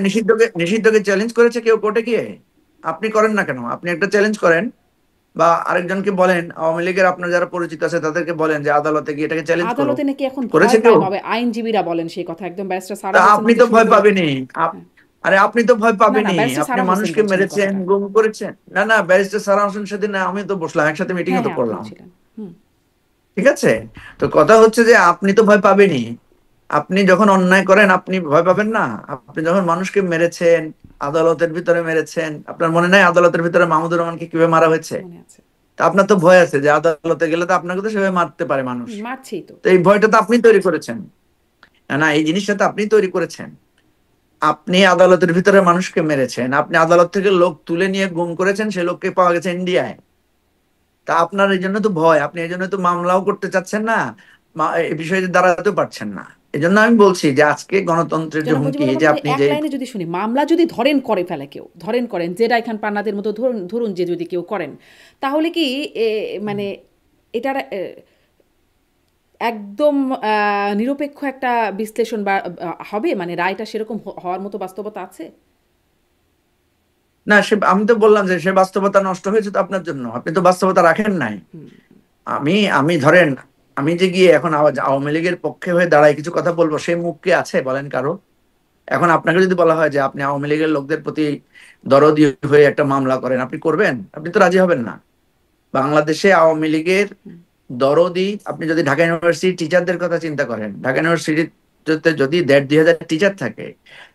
নিষিদ্ধকে চ্যালেঞ্জ করেছে কেউ কোর্টে গিয়ে। আপনি করেন না কেন? আপনি একটা চ্যালেঞ্জ করেন, বা আরেকজনকে বলেন, আওয়ামী লীগের আপনার যারা পরিচিত আছে তাদেরকে বলেন যে আদালতে গিয়ে এটাকে চ্যালেঞ্জ করো। আদালতে নাকি এখন করেছে ভয় কেউ? পায়, ভাবে আইনজীবীরা বলেন সেই কথা, একদম ব্যারিস্টার তা সারা হোসেন আপনি থেকে তো শুরু ভয় করে। পাবেনই। হ্যাঁ। আরে আপনি তো ভয় না, না, পাবেনই। ব্যারিস্টার আপনি সারা হোসেন মানুষকে বলছেন এই মেরেছেন, কথাটা। গুম করেছেন। না না, ব্যারিস্টার সারা হোসেন সেদিন আমি তো বসলাম একসাথে, মিটিংও হ্যাঁ, তো হ্যাঁ, আপনিও করলাম। ছিলেন। হুম। ঠিক আছে? তো কথা হচ্ছে যে আপনি তো ভয় পাবেনই। আপনি যখন অন্যায় করেন আপনি ভয় পাবেন না? আপনি যখন মানুষকে মেরেছেন, আদালতের ভিতরে মেরেছেন, আপনার মনে নাই আদালতের ভিতরে মাহমুদুর রহমানকে কিভাবে মারা হয়েছে? মনে আছে। তা আপনার তো ভয় আছে যে আদালতে গেলে তো আপনাকে তো সেভাবে মারতে পারে মানুষ। হুম, মারছেই তো। তো এই ভয়টা তো আপনি তৈরি করেছেন। না না, এই জিনিসটা তো আপনি তৈরি করেছেন। আপনি আদালতের ভিতরে মানুষকে মেরেছেন, আপনি আদালত থেকে লোক তুলে নিয়ে গুম করেছেন, সে লোককে পাওয়া গেছে ইন্ডিয়ায়। তা আপনার এই জন্য তো ভয়, আপনি এই জন্য তো মামলাও করতে চাচ্ছেন না, এই বিষয়ে দাঁড়াতেও পারছেন না। এই জন্য আমি বলছি যে আজকে গণতন্ত্রের যে জনাব হুমকি, মুজিবুর যে রহমান, যদি আপনি এক যে, লাইনে যদি শুনি, মামলা যদি ধরেন করে ফেলে কেউ, ধরেন করেন যে রায়খান পান্নাদের মতো, ধরুন ধরুন যে যদি কেউ করেন, তাহলে কি মানে এটার একদম নিরপেক্ষ একটা বিশ্লেষণ বা হবে, মানে রায়টা সেরকম হওয়ার মতো বাস্তবতা আছে? না সে, আমি তো বললাম যে সে বাস্তবতা নষ্ট হয়েছে তো আপনার জন্য, আপনি তো বাস্তবতা রাখেন নাই। হুম। আমি আমি ধরেন, আমি যে গিয়ে এখন আওয়ামী লীগের পক্ষে হয়ে দাঁড়ায় কিছু কথা বলবো, সে মুখ কি আছে বলেন কারো? এখন আপনাকে যদি বলা হয় যে আপনি আওয়ামী লীগের লোকদের প্রতি দরদি হয়ে একটা মামলা করেন, আপনি করবেন? আপনি তো রাজি হবেন না। বাংলাদেশে আওয়ামী লীগের দরদি, আপনি যদি ঢাকা ইউনিভার্সিটি টিচারদের কথা চিন্তা করেন, ঢাকা ইউনিভার্সিটিতে যদি ১,৫০০-২,০০০ টিচার থাকে,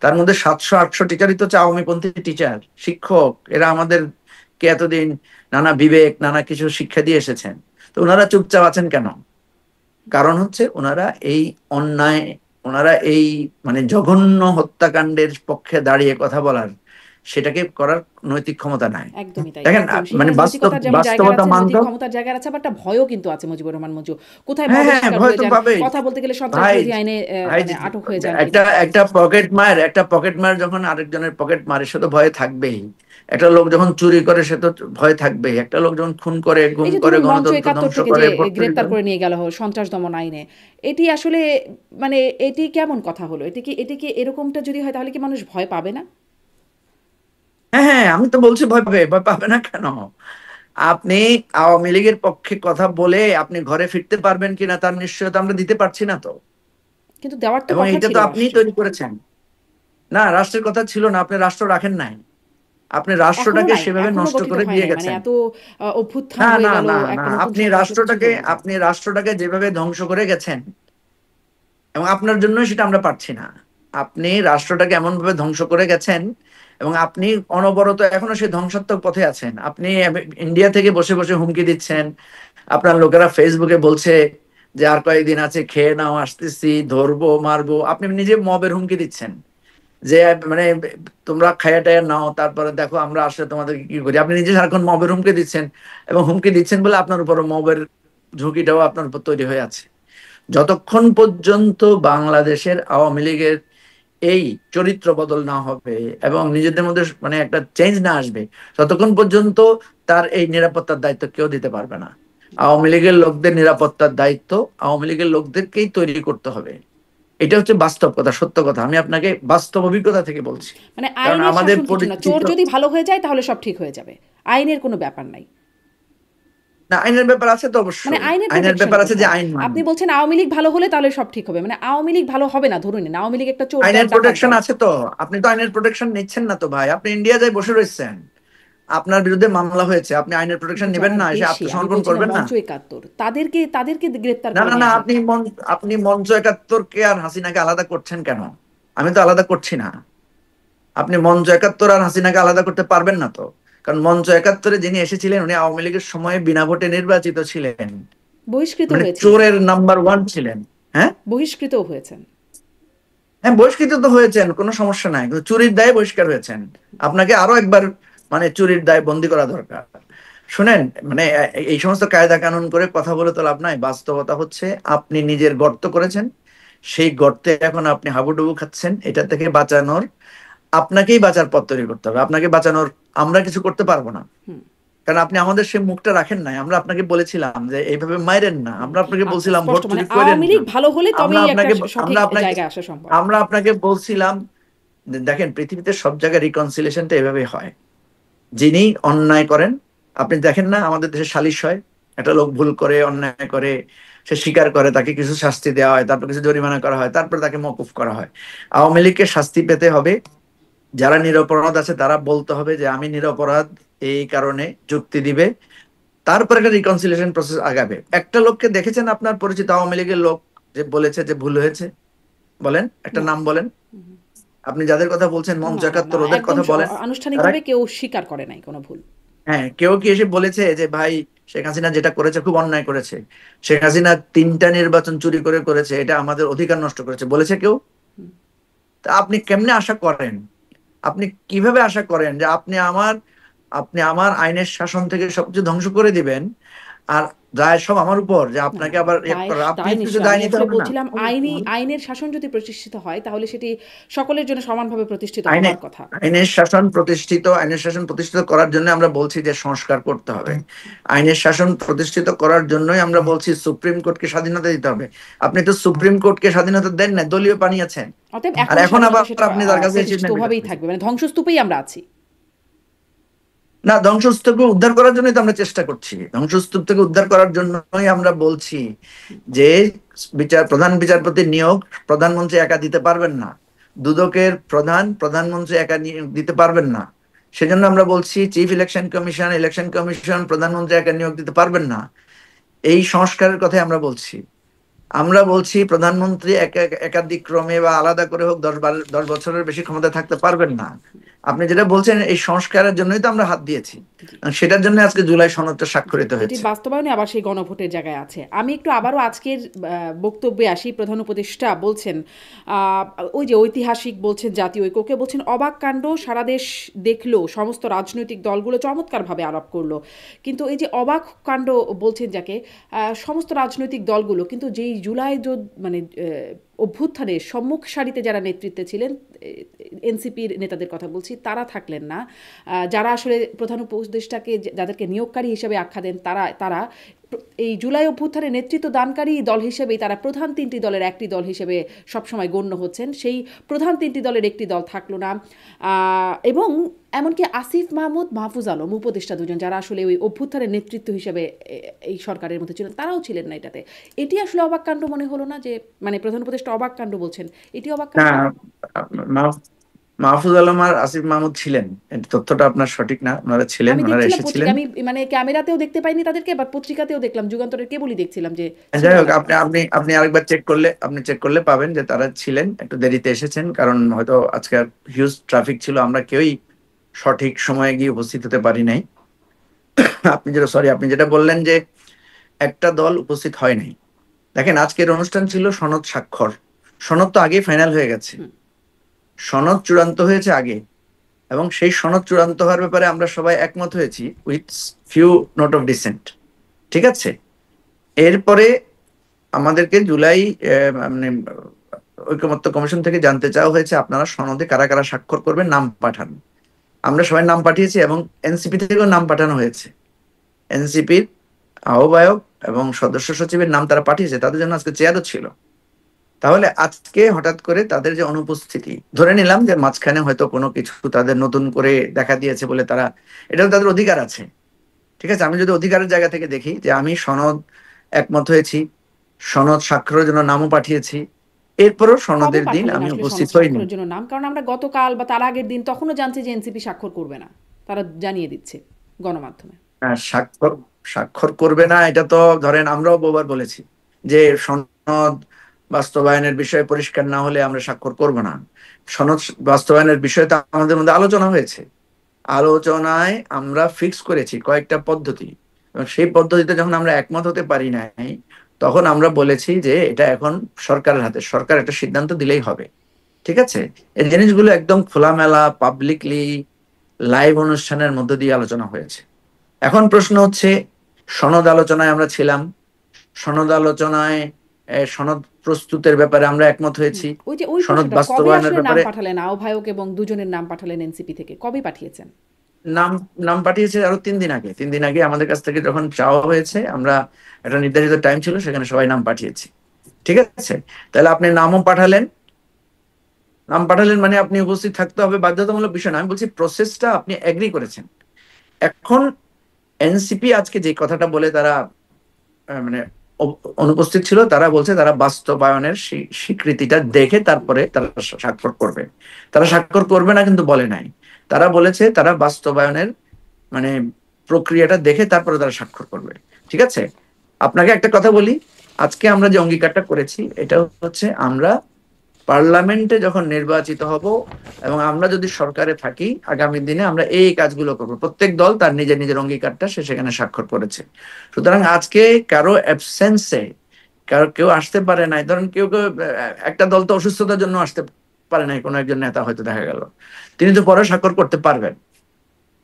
তার মধ্যে ৭০০-৮০০ টিচারই তো হচ্ছে আওয়ামীপন্থী টিচার, শিক্ষক। এরা আমাদেরকে এতদিন নানা বিবেক, নানা কিছু শিক্ষা দিয়ে এসেছেন। তো ওনারা চুপচাপ আছেন কেন? কারণ হচ্ছে ওনারা এই অন্যায় ওনারা এই মানে জঘন্য হত্যাকাণ্ডের পক্ষে দাঁড়িয়ে কথা বলার, সেটাকে করার নৈতিক ক্ষমতা নাই। একদমই তাই, দেখেন একদম। মানে সেখানে নৈতিকতার যেমন জায়গা বাস্তবতা আছে, নৈতিক মানতে হবে। ক্ষমতার জায়গা আছে, আবার একটা ভয়ও কিন্তু আছে মুজিবুর রহমান মঞ্জু। কোথায় হ্যাঁ ভবের হ্যাঁ, শিকার ভয় হয়ে তো যান, পাবেই কথা বলতে গেলে সন্ত্রাস ভাই। বিরোধী আইনে ভাই মানে আটক হয়ে যান একটা কিনা। একটা পকেট মার যখন আরেকজনের পকেট মারে, সে তো ভয়ে থাকবেই। একটা লোক যখন চুরি করে সে তো ভয় থাকবেই। একটা লোক যখন খুন করে, গুম এই যে করে, ধরুন মঞ্চ গণতন্ত্র ৭১ ধ্বংস থেকে যে করে, ভোট চুরি গ্রেপ্তার করে। করে নিয়ে গেল সন্ত্রাস দমন আইনে, এটি আসলে মানে এটি কেমন কথা হলো? এটি কি এরকমটা যদি হয় তাহলে কি মানুষ ভয় পাবে না? হ্যাঁ হ্যাঁ, আমি তো বলছি ভয় পাবে। ভয় পাবে না কেন? আপনি আওয়ামী লীগের পক্ষে কথা বলে আপনি ঘরে ফিরতে পারবেন কিনা তার নিশ্চয়তা আমরা দিতে পারছি না তো। কিন্তু দেওয়ার তো এবং কথা এটা ছিল তো আপনিই রাষ্ট্রের। তৈরি করেছেন। না, রাষ্ট্রের কথা ছিল না, আপনি রাষ্ট্র রাখেন নাই। আপনি এখনো রাষ্ট্রটাকে নাই, সেভাবে এখনো নষ্ট গঠিত করে হয় দিয়ে নাই, মানে গেছেন। এত অভ্যুত্থান না হয়ে না গেল, না না, একটা নতুন আপনি সরকার প্রতিষ্ঠিত রাষ্ট্রটাকে হলো না। আপনি রাষ্ট্রটাকে যেভাবে ধ্বংস করে গেছেন, এবং আপনার জন্য সেটা আমরা পারছি না। আপনি রাষ্ট্রটাকে এমন ভাবে ধ্বংস করে গেছেন, এবং আপনি অনবরত এখনো সেই ধ্বংসাত্মক পথে আছেন। আপনি ইন্ডিয়া থেকে বসে বসে হুমকি দিচ্ছেন। আপনার লোকেরা ফেসবুকে বলছে যে আর কয়েকদিন আছে, খেয়ে নাও, আসতেছি, ধরবো, মারবো। আপনি নিজে মবের হুমকি দিচ্ছেন যে মানে তোমরা খায়া টায়া নাও, তারপরে দেখো আমরা আসলে তোমাদেরকে কি করি। আপনি নিজে সারাক্ষণ মবের হুমকি দিচ্ছেন, এবং হুমকি দিচ্ছেন বলে আপনার উপর মবের ঝুঁকিটাও আপনার উপর তৈরি হয়ে আছে। যতক্ষণ পর্যন্ত বাংলাদেশের আওয়ামী লীগের এই চরিত্র বদল না হবে এবং নিজেদের মধ্যে মানে একটা চেঞ্জ না আসবে, ততক্ষণ পর্যন্ত তার এই নিরাপত্তার দায়িত্ব কেউ দিতে পারবে না। আওয়ামী লীগের লোকদের নিরাপত্তার দায়িত্ব আওয়ামী লীগের লোকদেরকেই তৈরি করতে হবে। এটা হচ্ছে বাস্তব কথা, সত্য কথা। আমি আপনাকে বাস্তব অভিজ্ঞতা থেকে বলছি। মানে কারণ আইনের আমাদের শাসন কিছু না, চোর পরিচিত, যদি ভালো হয়ে যায় তাহলে সব ঠিক হয়ে যাবে, আইনের কোনো ব্যাপার নাই। না আইনের ব্যাপার আছে তো মানে অবশ্যই, আইনের আইনের প্রোটেকশন ব্যাপার আছে যে কোথায়? আইন আপনি মানবে। বলছেন আওয়ামী লীগ ভালো হলে তাহলে সব ঠিক হবে, মানে আওয়ামী লীগ ভালো হবে না, ধরুন না আওয়ামী লীগ একটা চোর দল, আইনের ডাকাত প্রোটেকশন দল। আছে তো। আপনি তো আইনের প্রোটেকশন নিচ্ছেন না তো ভাই। আপনি ইন্ডিয়া যাই বসে রয়েছেন, আপনার বিরুদ্ধে মামলা হয়েছে, আপনি আইনের প্রোটেকশন কিন্তু নেবেন যারা না? এসে দেশে, আমি আত্মসমর্পণ বলছি না করবেন না? মঞ্চ ৭১, তাদেরকে গ্রেপ্তার না করে না নিয়ে না, আসলে কি হবে? আপনি মঞ্চ ৭১কে আর হাসিনাকে আলাদা করছেন কেন? আমি তো আলাদা করছি না। আপনি মঞ্চ ৭১ আর হাসিনাকে আলাদা করতে পারবেন না তো। কারণ মঞ্চ ৭১-এ যিনি এসেছিলেন উনি আওয়ামী লীগের সময় বিনা ভোটে নির্বাচিত ছিলেন, বহিষ্কৃত মানে হয়েছিলেন, চোরের নাম্বার ওয়ান ছিলেন। হ্যাঁ বহিষ্কৃতও হয়েছেন। হ্যাঁ, বহিষ্কৃত তো হয়েছেন, কোনো সমস্যা নাই, কিন্তু চুরির দায়ে বহিষ্কার হয়েছেন। আপনাকে আরো একবার মানে চুরির দায়ে বন্দী করা দরকার। শুনেন, মানে এই সমস্ত কায়দা কানুন করে কথা বলে তো লাভ নাই। বাস্তবতা হচ্ছে আপনি নিজের গর্ত করেছেন, সেই গর্তে এখন আপনি হাবুডুবু খাচ্ছেন। এটা থেকে বাঁচানোর, আপনাকেই বাঁচার পথ তৈরি করতে হবে। আপনাকে বাঁচানোর আমরা কিছু করতে পারবো না, হুম। কারণ আপনি আমাদের সেই মুখটা রাখেন নাই। আমরা আপনাকে বলেছিলাম যে এইভাবে মাইরেন না, আমরা আপনাকে আচ্ছা, বলছিলাম ভোট স্পষ্ট মানে চুরি করেন আওয়ামী না। লীগ ভালো হলে আমরা তবেই একটা আপনাকে সঠিক আমরা আপনাকে জায়গায় আসা সম্ভব। আমরা আপনাকে বলছিলাম যে দেখেন, পৃথিবীতে সব জায়গায় রিকনসিলিয়েশনটা এভাবেই হয়। যিনি অন্যায় করেন, আপনি দেখেন না আমাদের দেশে সালিশ হয়, একটা লোক ভুল করে, অন্যায় করে, সে স্বীকার করে, তাকে কিছু শাস্তি দেওয়া হয়, তারপর কিছু জরিমানা করা হয়, তারপর তাকে মওকুফ করা হয়। আওয়ামী লীগকে শাস্তি পেতে হবে। যারা নিরপরাধ আছে তারা বলতে হবে যে আমি নিরপরাধ, এই কারণে যুক্তি দিবে। তারপর একটা রিকনসিলিয়েশন প্রসেস আগাবে। একটা লোককে দেখেছেন আপনার পরিচিত আওয়ামী লীগের লোক যে বলেছে যে ভুল হয়েছে? বলেন, একটা না। নাম বলেন। আপনি যাদের কথা বলছেন মঞ্চ না, না, না, ৭১, ওদের একদম কথা বলেন। তারা, আনুষ্ঠানিকভাবে কেউ স্বীকার করে নাই কোনো ভুল। হ্যাঁ, কেউ কি এসে বলেছে যে ভাই শেখ হাসিনা যেটা করেছে খুব অন্যায় করেছে, শেখ হাসিনা 3টা নির্বাচন চুরি করে করেছে, এটা আমাদের অধিকার নষ্ট করেছে, বলেছে কেউ? তা আপনি কেমনে আশা করেন, আপনি কিভাবে আশা করেন যে আপনি আমার আইনের শাসন থেকে সবকিছু ধ্বংস করে দিবেন, আর দায় সব আমার উপর, যে না, না, আপনাকে না, আবার দায় করার, আপনি দায় কিছু নিশ্চয়। দায় আমি নিতে আসলে হবে না? বলছিলাম আইনের শাসন যদি প্রতিষ্ঠিত হয় তাহলে সেটি সকলের জন্য সমানভাবে প্রতিষ্ঠিত আইনে হওয়ার কথা। আইনের শাসন প্রতিষ্ঠিত করার জন্য আমরা বলছি যে সংস্কার করতে হবে। আইনের শাসন প্রতিষ্ঠিত করার জন্যই আমরা বলছি সুপ্রিম কোর্টকে স্বাধীনতা দিতে হবে। আপনি তো সুপ্রিম কোর্টকে স্বাধীনতা দেন না, দলীয় বানিয়েছেন। অতএব আর এখনো এখন আবার স্বাধীনতা সেটা আপনি তার কাছে প্রতিষ্ঠিত অ্যাচিভমেন্ট ভাবেই করতেছেন। থাকবে, মানে ধ্বংসস্তূপেই আমরা আছি। না, ধ্বংসস্তূপকে উদ্ধার করার জন্যই তো আমরা চেষ্টা করছি। ধ্বংসস্তূপ থেকে উদ্ধার করার জন্যই আমরা বলছি যে প্রধান বিচারপতির নিয়োগ প্রধানমন্ত্রী একা দিতে পারবেন না। দুদকের প্রধানমন্ত্রী একা দিতে পারবেন না। সেজন্য আমরা বলছি চিফ ইলেকশন কমিশন প্রধানমন্ত্রী একা নিয়োগ দিতে পারবেন না। এই সংস্কারের কথাই আমরা বলছি। আমরা বলছি প্রধানমন্ত্রী একাধিক ক্রমে বা আলাদা করে হোক 10 বছরের বেশি ক্ষমতা থাকতে পারবেন না। আপনি যেটা বলছেন এই সংস্কারের জন্যই তো আমরা হাত দিয়েছি, জি। সেটার জন্য আজকে জুলাই সনদটা স্বাক্ষরিত এটির হয়েছে। বাস্তবায়নে আবার সেই গণভোটের জায়গায় আছে। আমি একটু আবারও আজকের বক্তব্যে আসি। প্রধান উপদেষ্টা বলছেন, আহ, ওই যে ঐতিহাসিক বলছেন, জাতীয় ঐক্যকে বলছেন অবাক কাণ্ড, সারা দেশ দেখলো, সমস্ত রাজনৈতিক দলগুলো চমৎকারভাবে আলাপ করলো। কিন্তু এই যে অবাক কাণ্ড বলছেন যাকে, সমস্ত রাজনৈতিক দলগুলো কিন্তু যেই জুলাই মানে অভ্যুত্থানের সম্মুখ সারিতে যারা নেতৃত্বে ছিলেন, এনসিপির নেতাদের কথা বলছি, তারা থাকলেন না। যারা আসলে প্রধান উপদেষ্টাকে যাদেরকে নিয়োগকারী হিসেবে আখ্যা দেন, তারা তারা এই জুলাই অভ্যুত্থানে নেতৃত্ব দানকারী দল হিসেবেই তারা প্রধান তিনটি দলের একটি দল হিসেবে সবসময় গণ্য হচ্ছেন। সেই প্রধান তিনটি দলের একটি দল থাকলো না। এবং এমনকি আসিফ মাহমুদ, মাহফুজ আলম উপদেষ্টা দুজন, যারা আসলে ওই অভ্যুত্থানের নেতৃত্ব হিসেবে এই সরকারের মধ্যে ছিলেন, তারাও ছিলেন না এটাতে। এটি আসলে অবাক কাণ্ড মনে হলো না? যে মানে প্রধান উপদেষ্টা অবাক কাণ্ড বলছেন, এটি অবাক না, কাণ্ড না? মাহফুজ আলম আর আসিফ মাহমুদ ছিলেন, এই তথ্যটা আপনার সঠিক না। ওনারা ছিলেন, আমি ওনারা দেখছিলাম এসেছিলেন। পত্রিকা, আমি মানে ক্যামেরাতেও দেখতে পাইনি তাদেরকে, বা পত্রিকাতেও দেখলাম, যুগান্তরের কেবলই দেখছিলাম যে যাই ছিলেন হোক, না আপনি তারা। আপনি আপনি আরেকবার চেক করলে পাবেন যে তারা ছিলেন, একটু দেরিতে এসেছেন, কারণ হয়তো আজকে হিউজ ট্রাফিক ছিল, আমরা কেউই সঠিক সময়ে গিয়ে উপস্থিত হতে পারি নাই। আপনি যেটা বললেন যে একটা দল উপস্থিত হয় নাই, দেখেন আজকের অনুষ্ঠান ছিল সনদ স্বাক্ষর। সনদ তো আগেই ফাইনাল হয়ে গেছে, হুম। সনদ চূড়ান্ত হয়েছে আগে, এবং সেই সনদ চূড়ান্ত হওয়ার ব্যাপারে আমরা সবাই একমত হয়েছি with few note of dissent. ঠিক আছে, এরপরে আমাদেরকে জুলাই মানে ঐকমত্য কমিশন থেকে জানতে চাওয়া হয়েছে আপনারা সনদে কারা কারা স্বাক্ষর করবেন, নাম পাঠান। আমরা সবাই নাম পাঠিয়েছি এবং এনসিপি থেকেও নাম পাঠানো হয়েছে। এনসিপির আহ্বায়ক এবং সদস্য সচিবের নাম তারা পাঠিয়েছে, তাদের জন্য আজকে চেয়ারও ছিল। তাহলে আজকে হঠাৎ করে তাদের যে অনুপস্থিতি, ধরে নিলাম যে মাঝখানে হয়তো কোনো কিছু তাদের নতুন করে দেখা দিয়েছে বলে তারা, এটা তাদের অধিকার আছে। ঠিক আছে, আমি যদি অধিকারের জায়গা থেকে দেখি যে আমি সনদ একমত হয়েছি, সনদ স্বাক্ষরের জন্য নামও পাঠিয়েছি, এরপরও কবে সনদের দিন পাঠালেন আমি আসলে উপস্থিত সনদ হইনি। স্বাক্ষরের জন্য নাম? কারণ আমরা গতকাল বা তার আগের দিন তখনও জানছি যে এনসিপি স্বাক্ষর করবে না, তারা জানিয়ে দিচ্ছে গণমাধ্যমে। স্বাক্ষর স্বাক্ষর করবে না, এটা তো ধরেন আমরাও বহুবার বলেছি যে সনদ বাস্তবায়নের বিষয়ে পরিষ্কার না হলে আমরা স্বাক্ষর করব না। সনদ বাস্তবায়নের বিষয়ে তো আমাদের মধ্যে আলোচনা হয়েছে, আলোচনায় আমরা ফিক্স করেছি কয়েকটা পদ্ধতি, এবং সেই পদ্ধতিতে যখন আমরা একমত হতে পারি নাই, তখন আমরা বলেছি যে এটা এখন সরকারের হাতে, সরকার একটা সিদ্ধান্ত দিলেই হবে। ঠিক আছে, এই জিনিসগুলো একদম খোলামেলা পাবলিকলি লাইভ অনুষ্ঠানের মধ্য দিয়ে আলোচনা হয়েছে। এখন প্রশ্ন হচ্ছে, সনদ আলোচনায় আমরা ছিলাম, সনদ আলোচনায় সনদ প্রস্তুতের ব্যাপারে আমরা একমত হয়েছি, ওই যে ওই সনদ প্রশ্নটা, কবে বাস্তবায়নের আসলে নাম ব্যাপারে পাঠালেন আহ্বায়ক এবং দুজনের নাম পাঠালেন এনসিপি থেকে, কবে পাঠিয়েছেন? নাম নাম পাঠিয়েছে আরো 3 দিন আগে। 3 দিন আগে আমাদের কাছ থেকে যখন চাওয়া হয়েছে, আমরা একটা নির্ধারিত টাইম ছিল, সেখানে সবাই নাম পাঠিয়েছি। ঠিক আছে, তাহলে আপনি নামও পাঠালেন, নাম পাঠালেন মানে আপনি উপস্থিত থাকতে হবে, বাধ্যতামূলক বিষয় না। আমি বলছি প্রসেসটা আপনি এগ্রি করেছেন। এখন এনসিপি আজকে যে কথাটা বলে তারা মানে অনুপস্থিত ছিল, তারা বলছে তারা বাস্তবায়নের স্বীকৃতিটা দেখে তারপরে তারা স্বাক্ষর করবে। তারা স্বাক্ষর করবে না কিন্তু বলে নাই, তারা বলেছে তারা বাস্তবায়নের মানে প্রক্রিয়াটা দেখে তারপরে তারা স্বাক্ষর করবে। ঠিক আছে, আপনাকে একটা কথা বলি, আজকে আমরা যে অঙ্গীকারটা করেছি এটা হচ্ছে আমরা পার্লামেন্টে যখন নির্বাচিত হব এবং আমরা যদি সরকারে থাকি, আগামী দিনে আমরা এই কাজগুলো করব। প্রত্যেক দল তার নিজের নিজের অঙ্গীকারটা সে সেখানে স্বাক্ষর করেছে। সুতরাং আজকে কারো অ্যাবসেন্সে কেউ আসতে পারে নাই, ধরেন কেউ কেউ একটা দল তো অসুস্থতার জন্য আসতে পারে নাই, কোনো একজন নেতা হয়তো দেখা গেল, তিনি তো পরে স্বাক্ষর করতে পারবেন।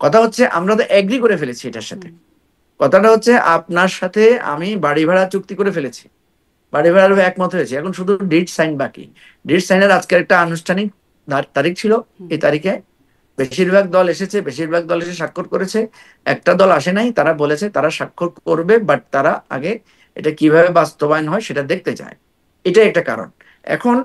কথা হচ্ছে আমরা তো এগ্রি করে ফেলেছি এটার সাথে। কথাটা হচ্ছে আপনার সাথে আমি বাড়ি ভাড়া চুক্তি করে ফেলেছি, বাড়ি ভাড়ার একমত হয়েছে, এখন শুধু ডিড সাইন বাকি। ডিড সাইনের আজকে একটা আনুষ্ঠানিক তারিখ ছিল, এই তারিখে বেশিরভাগ দল এসেছে, বেশিরভাগ দল এসে স্বাক্ষর করেছে। একটা দল আসে নাই, তারা বলেছে তারা স্বাক্ষর করবে, বাট তারা আগে এটা কিভাবে বাস্তবায়ন হয় সেটা দেখতে চায়। এটাই একটা কারণ। এখন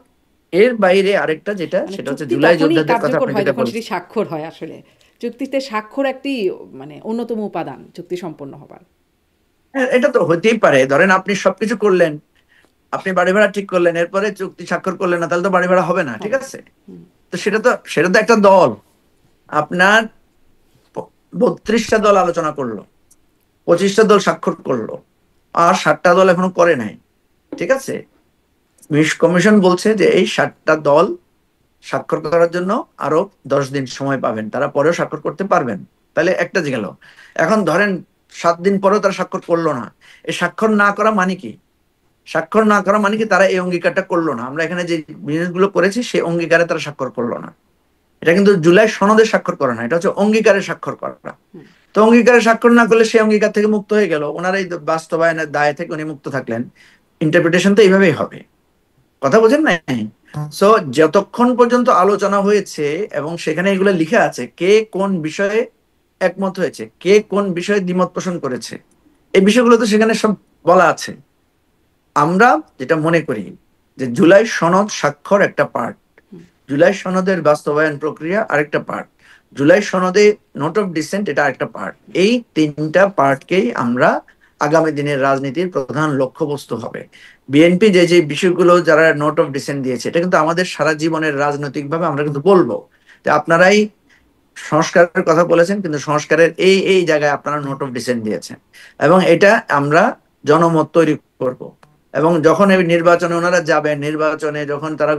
এর বাইরে আরেকটা যেটা, মানে সেটা হচ্ছে চুক্তি জুলাই তখনই যোদ্ধাদের কথা কার্যকর আপনি হয় যেটা যখন সেটি বলছেন। স্বাক্ষর হয়। আসলে চুক্তিতে স্বাক্ষর একটি মানে অন্যতম উপাদান চুক্তি সম্পন্ন হবার। হ্যাঁ, এটা তো হতেই পারে, ধরেন আপনি সবকিছু করলেন, আপনি বাড়ি ভাড়া ঠিক করলেন, এরপরে চুক্তি স্বাক্ষর করলেন না, তাহলে তো বাড়ি ভাড়া হবে না। ঠিক হবে না। আছে, তো সেটা তো একটা দল, আপনার 32টা দল আলোচনা করলো, 25টা দল স্বাক্ষর করলো, আর 7টা দল এখনো করে নাই। ঠিক আছে, কমিশন বলছে যে এই 7টা দল স্বাক্ষর করার জন্য আরো 10 দিন সময় পাবেন, তারা পরেও স্বাক্ষর করতে পারবেন। তাহলে একটা যে গেল। এখন ধরেন 7 দিন পরেও তারা স্বাক্ষর করলো না, এই স্বাক্ষর না করা মানে কি? স্বাক্ষর না করা মানে কি তারা এই অঙ্গীকারটা করলো না। আমরা এখানে যে জিনিসগুলো করেছি সেই অঙ্গীকারে তারা স্বাক্ষর করলো না। এটা কিন্তু জুলাই সনদে স্বাক্ষর করা না, এটা হচ্ছে অঙ্গীকারে স্বাক্ষর করা। তো অঙ্গীকারে স্বাক্ষর না করলে সেই অঙ্গীকার থেকে মুক্ত হয়ে গেল, ওনার এই বাস্তবায়নের দায় থেকে উনি মুক্ত থাকলেন। ইন্টারপ্রিটেশন তো এইভাবেই হবে, কথা বোঝেন নাই? সো যতক্ষণ পর্যন্ত আলোচনা হয়েছে এবং সেখানে এগুলো লিখে আছে কে কোন বিষয়ে একমত হয়েছে, কে কোন বিষয়ে দ্বিমত পোষণ করেছে, এই বিষয়গুলো তো সেখানে সব বলা আছে। আমরা যেটা মনে করি যে জুলাই সনদ স্বাক্ষর একটা পার্ট, জুলাই সনদের বাস্তবায়ন প্রক্রিয়া আরেকটা পার্ট, জুলাই সনদে নোট অফ ডিসেন্ট এটা আরেকটা পার্ট। এই 3টা পার্টকেই আমরা আগামী দিনের রাজনীতির প্রধান লক্ষ্যবস্তু হবে। বিএনপি যে যে বিষয়গুলো যারা নোট অফ ডিসেন্ট দিয়েছে, এটা কিন্তু আমাদের সারা জীবনের রাজনৈতিক ভাবে আমরা কিন্তু বলবো যে আপনারাই সংস্কারের কথা বলেছেন, কিন্তু সংস্কারের এই এই জায়গায় আপনারা নোট অফ ডিসেন্ট দিয়েছেন, এবং এটা আমরা জনমত তৈরি করব। এবং যখন এই নির্বাচনে ওনারা যাবেন, নির্বাচনে যখন তারা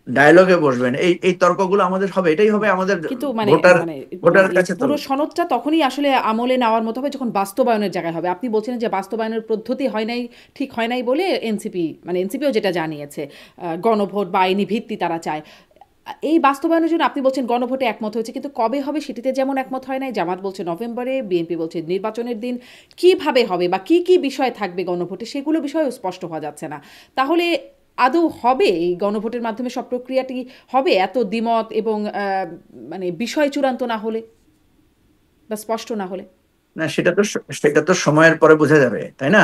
ডায়লগে বসবেন, এই এই তর্কগুলো আমাদের হবে, এটাই হবে আমাদের কিন্তু মানে ভোটার মানে ভোটার এই কাছে পুরো সনদটা তখনই আসলে আমলে নেওয়ার মতো হবে যখন বাস্তবায়নের জায়গায় হবে। আপনি বলছিলেন যে বাস্তবায়নের পদ্ধতি হয় নাই, ঠিক হয় নাই বলে এনসিপি, মানে এনসিপিও যেটা জানিয়েছে, গণভোট বা আইনি ভিত্তি তারা চায়। এই বাস্তবায়নের জন্য আপনি বলছেন গণভোটে একমত হয়েছে, কিন্তু কবে হবে সেটিতে যেমন একমত হয় নাই। জামাত বলছে নভেম্বরে, বিএনপি বলছে নির্বাচনের দিন। কিভাবে হবে বা কি কি বিষয় থাকবে গণভোটে, সেগুলো বিষয়েও স্পষ্ট হওয়া যাচ্ছে না। তাহলে আদৌ হবে এই গণভোটের মাধ্যমে সব প্রক্রিয়াটি হবে এত দ্বিমত এবং মানে বিষয় চূড়ান্ত না হলে বা স্পষ্ট না হলে? না, সেটা তো সময়ের পরে বোঝা যাবে, তাই না?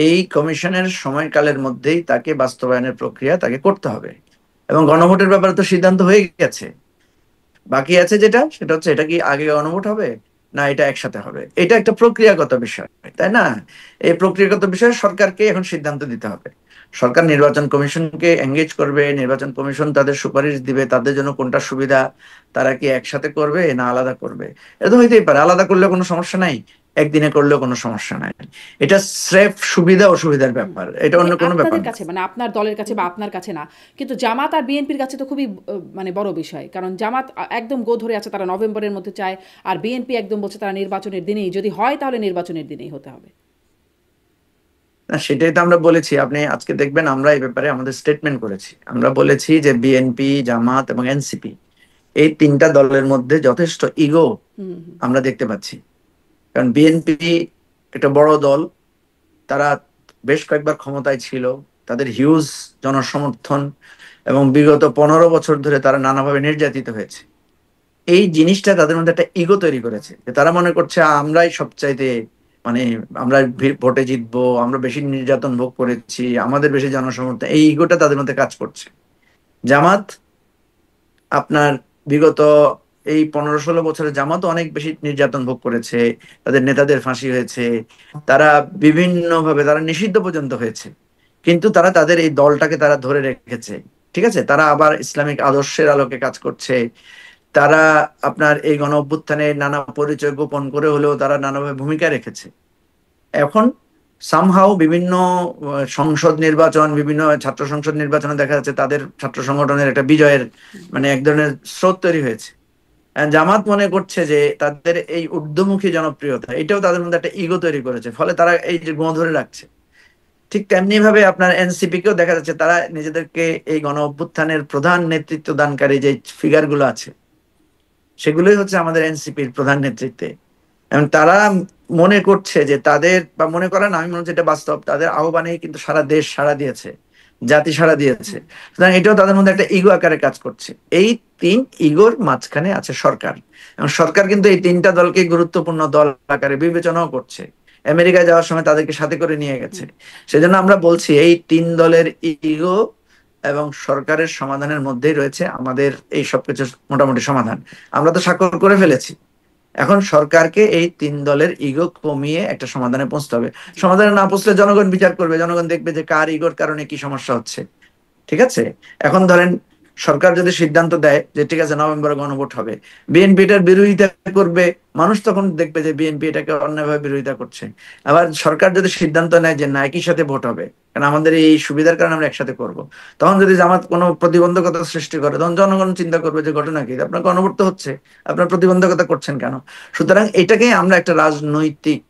এই কমিশনের সময়কালের মধ্যেই তাকে বাস্তবায়নের প্রক্রিয়া তাকে করতে হবে। এবং গণভোটের ব্যাপারে তো সিদ্ধান্ত হয়ে গেছে, বাকি আছে যেটা, সেটা হচ্ছে এটা কি আগে গণভোট হবে না এটা একসাথে হবে, এটা একটা প্রক্রিয়াগত বিষয়, তাই না? এই প্রক্রিয়াগত বিষয়ে সরকারকে এখন সিদ্ধান্ত দিতে হবে। সরকার নির্বাচন কমিশনকে এঙ্গেজ করবে, নির্বাচন কমিশন তাদের সুপারিশ দিবে তাদের জন্য কোনটা সুবিধা, তারা কি একসাথে করবে না আলাদা করবে। এটা তো হইতেই পারে, আলাদা করলে কোনো সমস্যা নাই, একদিনে করলেও কোনো সমস্যা নাই। এটা স্রেফ সুবিধা অসুবিধার ব্যাপার, এটা মানে অন্য কোনো ব্যাপার আপনাদের না। কাছে, মানে আপনার দলের কাছে বা আপনার কাছে না, কিন্তু জামাত আর বিএনপির কাছে তো খুবই মানে বড় বিষয়। কারণ জামাত একদম গো ধরে আছে, তারা নভেম্বরের মধ্যে চায়, আর বিএনপি একদম বলছে তারা নির্বাচনের দিনেই, যদি হয় তাহলে নির্বাচনের দিনেই হতে হবে। না, সেটাই তো আমরা বলেছি। আপনি আজকে দেখবেন আমরা এই ব্যাপারে আমাদের স্টেটমেন্ট করেছি, আমরা বলেছি যে বিএনপি, জামাত এবং এনসিপি এই 3টা দলের মধ্যে যথেষ্ট ইগো আমরা দেখতে পাচ্ছি। কারণ বিএনপি একটা বড় দল, তারা বেশ কয়েকবার ক্ষমতায় ছিল, তাদের হিউজ জনসমর্থন, এবং বিগত 15 বছর ধরে তারা নানাভাবে নির্যাতিত হয়েছে। এই জিনিসটা তাদের মধ্যে একটা ইগো তৈরি করেছে, যে তারা মনে করছে আমরাই সবচাইতে, মানে আমরা ভোটে জিতবো, আমরা বেশি নির্যাতন ভোগ করেছি, আমাদের বেশি জনসমর্থন, এই ইগোটা তাদের মধ্যে কাজ করছে। জামাত আপনার বিগত এই 15-16 বছরে জামাত অনেক বেশি নির্যাতন ভোগ করেছে, তাদের নেতাদের ফাঁসি হয়েছে, তারা বিভিন্ন ভাবে তারা নিষিদ্ধ পর্যন্ত হয়েছে, কিন্তু তারা তাদের এই দলটাকে তারা ধরে রেখেছে। ঠিক আছে, তারা আবার ইসলামিক আদর্শের আলোকে কাজ করছে। তারা আপনার এই গণ অভ্যুত্থানে নানা পরিচয় গোপন করে হলেও তারা নানাভাবে ভূমিকা রেখেছে। এখন সামহাও বিভিন্ন সংসদ নির্বাচন, বিভিন্ন ছাত্র সংসদ নির্বাচনে দেখা যাচ্ছে তাদের ছাত্র সংগঠনের একটা বিজয়ের মানে এক ধরনের স্রোত তৈরি হয়েছে। জামাত মনে করছে যে তাদের এই ঊর্ধ্বমুখী জনপ্রিয়তা এটাও তাদের মধ্যে একটা ইগো তৈরি করেছে, ফলে তারা এই যে গোঁ ধরে রাখছে। ঠিক তেমনি ভাবে আপনার এনসিপি কেও দেখা যাচ্ছে তারা নিজেদেরকে এই গণ অভ্যুত্থানের প্রধান নেতৃত্ব দানকারী যে ফিগার গুলো আছে সেগুলোই হচ্ছে আমাদের এনসিপির প্রধান নেতৃত্বে। এবং তারা মনে করছে যে তাদের, বা মনে করে না, আমি মনে হচ্ছে এটা বাস্তব, তাদের আহ্বানেই কিন্তু সারা দেশ সাড়া দিয়েছে, জাতি সাড়া দিয়েছে। সুতরাং এটাও তাদের মধ্যে একটা ইগো আকারে কাজ করছে। এই 3 ইগোর মাঝখানে আছে সরকার, এবং সরকার কিন্তু এই 3টা দলকে গুরুত্বপূর্ণ দল আকারে বিবেচনাও করছে। আমেরিকায় যাওয়ার সময় তাদেরকে সাথে করে নিয়ে গেছে। সেজন্য আমরা বলছি এই 3 দলের ইগো এবং সরকারের সমাধানের মধ্যেই রয়েছে আমাদের এই সবকিছু মোটামুটি সমাধান। আমরা তো স্বাক্ষর করে ফেলেছি, এখন সরকারকে এই 3 দলের ইগো কমিয়ে একটা সমাধানে পৌঁছতে হবে। সমাধানে না পৌঁছলে জনগণ বিচার করবে, জনগণ দেখবে যে কার ইগোর কারণে কি সমস্যা হচ্ছে। ঠিক আছে, এখন ধরেন সরকার যদি সিদ্ধান্ত দেয় যে ঠিক আছে নভেম্বরে গণভোট হবে, বিএনপি এটার বিরোধিতা করবে, মানুষ তখন দেখবে যে বিএনপি এটাকে অন্যায়ভাবে বিরোধিতা করছে। আবার সরকার যদি সিদ্ধান্ত নেয় যে না একই সাথে ভোট হবে, কারণ আমাদের এই সুবিধার কারণে আমরা একসাথে করব, তখন যদি জামাত কোনো প্রতিবন্ধকতা সৃষ্টি করে, তখন জনগণ চিন্তা করবে যে ঘটনা কি, আপনার গণভোট তো হচ্ছে, আপনার প্রতিবন্ধকতা করছেন কেন? সুতরাং এটাকে আমরা একটা রাজনৈতিক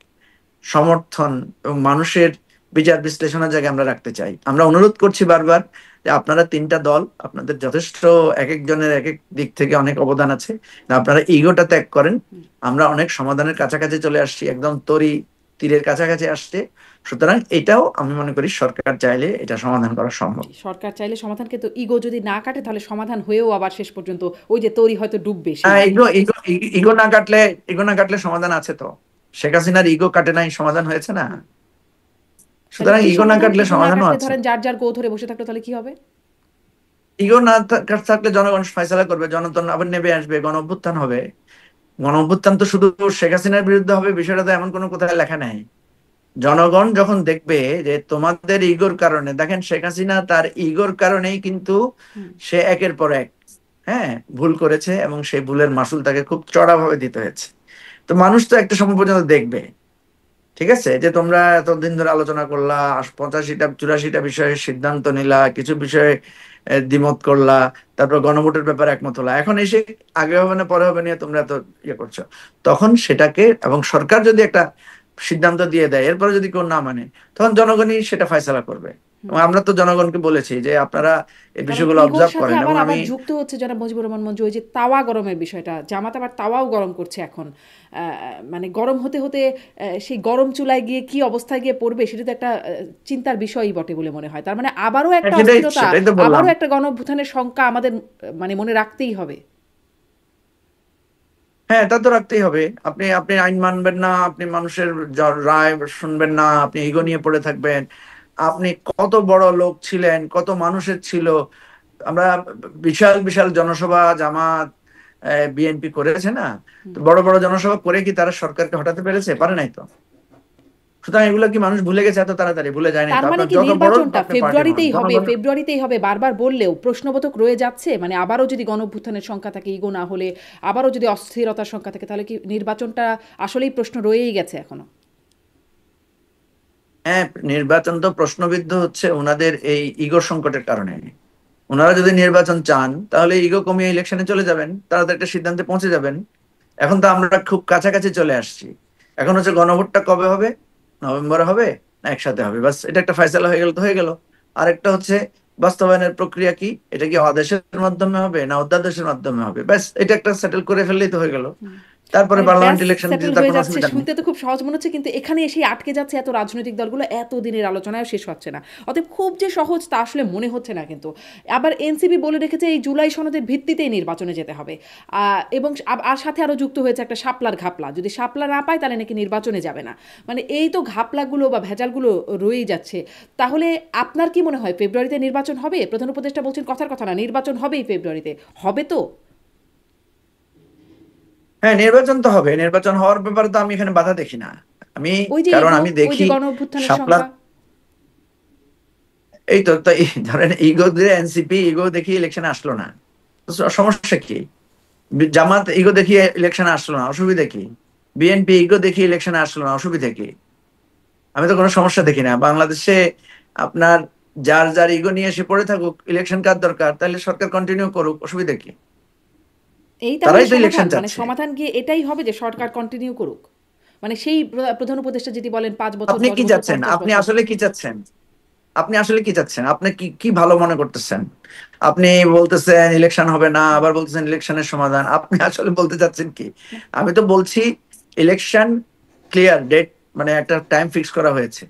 সমর্থন এবং মানুষের বিচার বিশ্লেষণের জায়গায় আমরা রাখতে চাই। আমরা অনুরোধ করছি বারবার যে আপনারা তিনটা দল, আপনাদের যথেষ্ট এক একজনের এক এক দিক থেকে অনেক অবদান আছে, আপনারা ইগোটা ত্যাগ করেন। আমরা অনেক সমাধানের কাছাকাছি চলে আসছি, একদম তীরের কাছাকাছি আসছে। সুতরাং এটাও আমি মনে করি সরকার চাইলে এটা সমাধান করা সম্ভব। সরকার চাইলে সমাধান, কিন্তু ইগো যদি না কাটে তাহলে সমাধান হয়েও আবার শেষ পর্যন্ত ওই যে তৈরি হয়তো ডুববে। ইগো না কাটলে সমাধান আছে তো। শেখ হাসিনার ইগো কাটে নাই, সমাধান হয়েছে না। সুতরাং ইগো না কাটলে সমাধানও আছে। ধরেন যার যার গো ধরে বসে থাকলে তাহলে কি হবে? ইগো না থাকলে জনগণ ফয়সালা করবে, জনগণ আবার নেমে আসবে, গণ অভ্যুত্থান হবে। গণ অভ্যুত্থান তো শুধু শেখ হাসিনার বিরুদ্ধে হবে বিষয়টা তো এমন কোনো কোথায় লেখা নাই। জনগণ যখন দেখবে যে তোমাদের ইগোর কারণে, দেখেন শেখ হাসিনা তার ইগোর কারণেই কিন্তু সে একের পর এক ভুল করেছে এবং সেই ভুলের মাসুল তাকে খুব চড়াভাবে দিতে হয়েছে। তো মানুষ তো একটা সময় পর্যন্ত দেখবে, ঠিক আছে, যে তোমরা এতদিন ধরে আলোচনা করলা, 85টা 84টা বিষয়ে সিদ্ধান্ত নিলা, কিছু বিষয়ে দ্বিমত করলা, তারপর গণভোটের ব্যাপারে একমত হলা, এখন এসে আগে হবে না পরে হবে নিয়ে তোমরা তো ইয়ে করছো। তখন সেটাকে, এবং সরকার যদি একটা সিদ্ধান্ত দিয়ে দেয়, এরপরে যদি কেউ না মানে, তখন জনগণই সেটা ফয়সালা করবে। আমরা তো জনগণকে বলেছি যে আপনারা এই বিষয়গুলো অবজার্ভ করেন। এবং আমি যুক্ত হচ্ছে যারা মুজিবুর রহমান মঞ্জু, ওই যে তাওয়া গরমের বিষয়টা, জামাত আবার তাওয়াও গরম করছে এখন, মানে গরম হতে হতে সেই গরম চুলায় গিয়ে কি অবস্থায় গিয়ে পড়বে সেটা তো একটা চিন্তার বিষয়ই বটে বলে মনে হয়। তার মানে আবারও একটা অস্থিরতা, আবারও একটা গণঅভ্যুত্থানের শঙ্কা আমাদের মানে মনে রাখতেই হবে। হ্যাঁ, তা তো রাখতেই হবে। আপনি আপনি আইন মানবেন না, আপনি মানুষের রায় শুনবেন না, আপনি ইগো নিয়ে পড়ে থাকবেন। আপনি কত বড় লোক ছিলেন, কত মানুষের ছিল, আমরা বিশাল বিশাল জনসভা জামাত বিএনপি করেছে না, তো বড় বড় জনসভা করে কি তারা সরকারকে হটাতে পেরেছে? পারে নাই তো। সুতরাং এগুলো কি মানুষ ভুলে গেছে এত তাড়াতাড়ি? ভুলে যায়নি। তার মানে কি নির্বাচনটা ফেব্রুয়ারিতেই হবে বারবার বললেও প্রশ্নবোধক রয়ে যাচ্ছে? মানে আবারও যদি গণঅভ্যুত্থানের সংখ্যা থাকে, ইগো না হলে, আবারও যদি অস্থিরতার সংখ্যা থাকে, তাহলে কি নির্বাচনটা আসলেই প্রশ্ন রয়েই গেছে এখনো? হ্যাঁ, নির্বাচন তো প্রশ্নবিদ্ধ হচ্ছে ওনাদের এই ইগো সংকটের কারণে। ওনারা যদি নির্বাচন চান তাহলে ইগো কমিয়ে ইলেকশনে চলে যাবেন, তারা একটা সিদ্ধান্তে পৌঁছে যাবেন। এখন তো আমরা খুব কাছাকাছি চলে আসছি। এখন হচ্ছে গণভোটটা কবে হবে, নভেম্বরে হবে না একসাথে হবে, বাস এটা একটা ফয়সালা হয়ে গেল তো হয়ে গেল। আরেকটা হচ্ছে বাস্তবায়নের প্রক্রিয়া কি, এটা কি আদেশের মাধ্যমে হবে না অধ্যাদেশের মাধ্যমে হবে, ব্যাস এটা একটা সেটেল করে ফেললেই তো হয়ে গেল। তারপরে পার্লামেন্ট ইলেকশন শুনতে তো খুব সহজ মনে হচ্ছে, কিন্তু এখানে এসে আটকে যাচ্ছে এত রাজনৈতিক দলগুলো, এত দিনের আলোচনায় শেষ হচ্ছে না। অতএব খুব যে সহজ তা আসলে মনে হচ্ছে না। কিন্তু আবার এনসিপি বলে রেখেছে এই জুলাই সনদের ভিত্তিতেই নির্বাচনে যেতে হবে, এবং আর সাথে আরো যুক্ত হয়েছে একটা শাপলার ঘাপলা, যদি শাপলা না পায় তাহলে নাকি নির্বাচনে যাবে না। মানে এই তো ঘাপলাগুলো বা ভেজালগুলো রয়েই যাচ্ছে। তাহলে আপনার কি মনে হয় ফেব্রুয়ারিতে নির্বাচন হবে? প্রধান উপদেষ্টা বলছেন কথার কথা না, নির্বাচন হবেই ফেব্রুয়ারিতে, হবে তো? হ্যাঁ, নির্বাচন তো হবে। নির্বাচন হওয়ার ব্যাপারে তো আমি এখানে বাধা দেখি না। আমি কারণ আমি দেখি শাপলার, এই তো ধরেন ইগো দিয়ে এনসিপি ইগো দেখিয়ে ইলেকশনে আসলো না, সমস্যা কি? জামাত ইগো দেখিয়ে ইলেকশনে আসলো না, অসুবিধা কি? বিএনপি ইগো দেখিয়ে ইলেকশনে আসলো না, অসুবিধা কি? আমি তো কোনো সমস্যা দেখি না। বাংলাদেশে আপনার যার যার ইগো নিয়ে এসে পড়ে থাকুক, ইলেকশন কার দরকার, তাহলে সরকার কন্টিনিউ করুক, অসুবিধা কি? তারাই তো ইলেকশন চাচ্ছে। সমাধান গিয়ে এটাই হবে যে সরকার কন্টিনিউ করুক, মানে সেই প্রধান উপদেষ্টা যদি বলেন 5 বছর। আপনি কি চাচ্ছেন? আপনি আসলে কি চাচ্ছেন? আপনি আসলে কি চাচ্ছেন? আপনি কি কি ভালো মনে করতেছেন? আপনি বলতেছেন ইলেকশন হবে না, আবার বলতেছেন ইলেকশনের সমাধান। আপনি আসলে বলতে চাচ্ছেন কি? আমি তো বলছি ইলেকশন ক্লিয়ার ডেট, মানে একটা টাইম ফিক্স করা হয়েছে।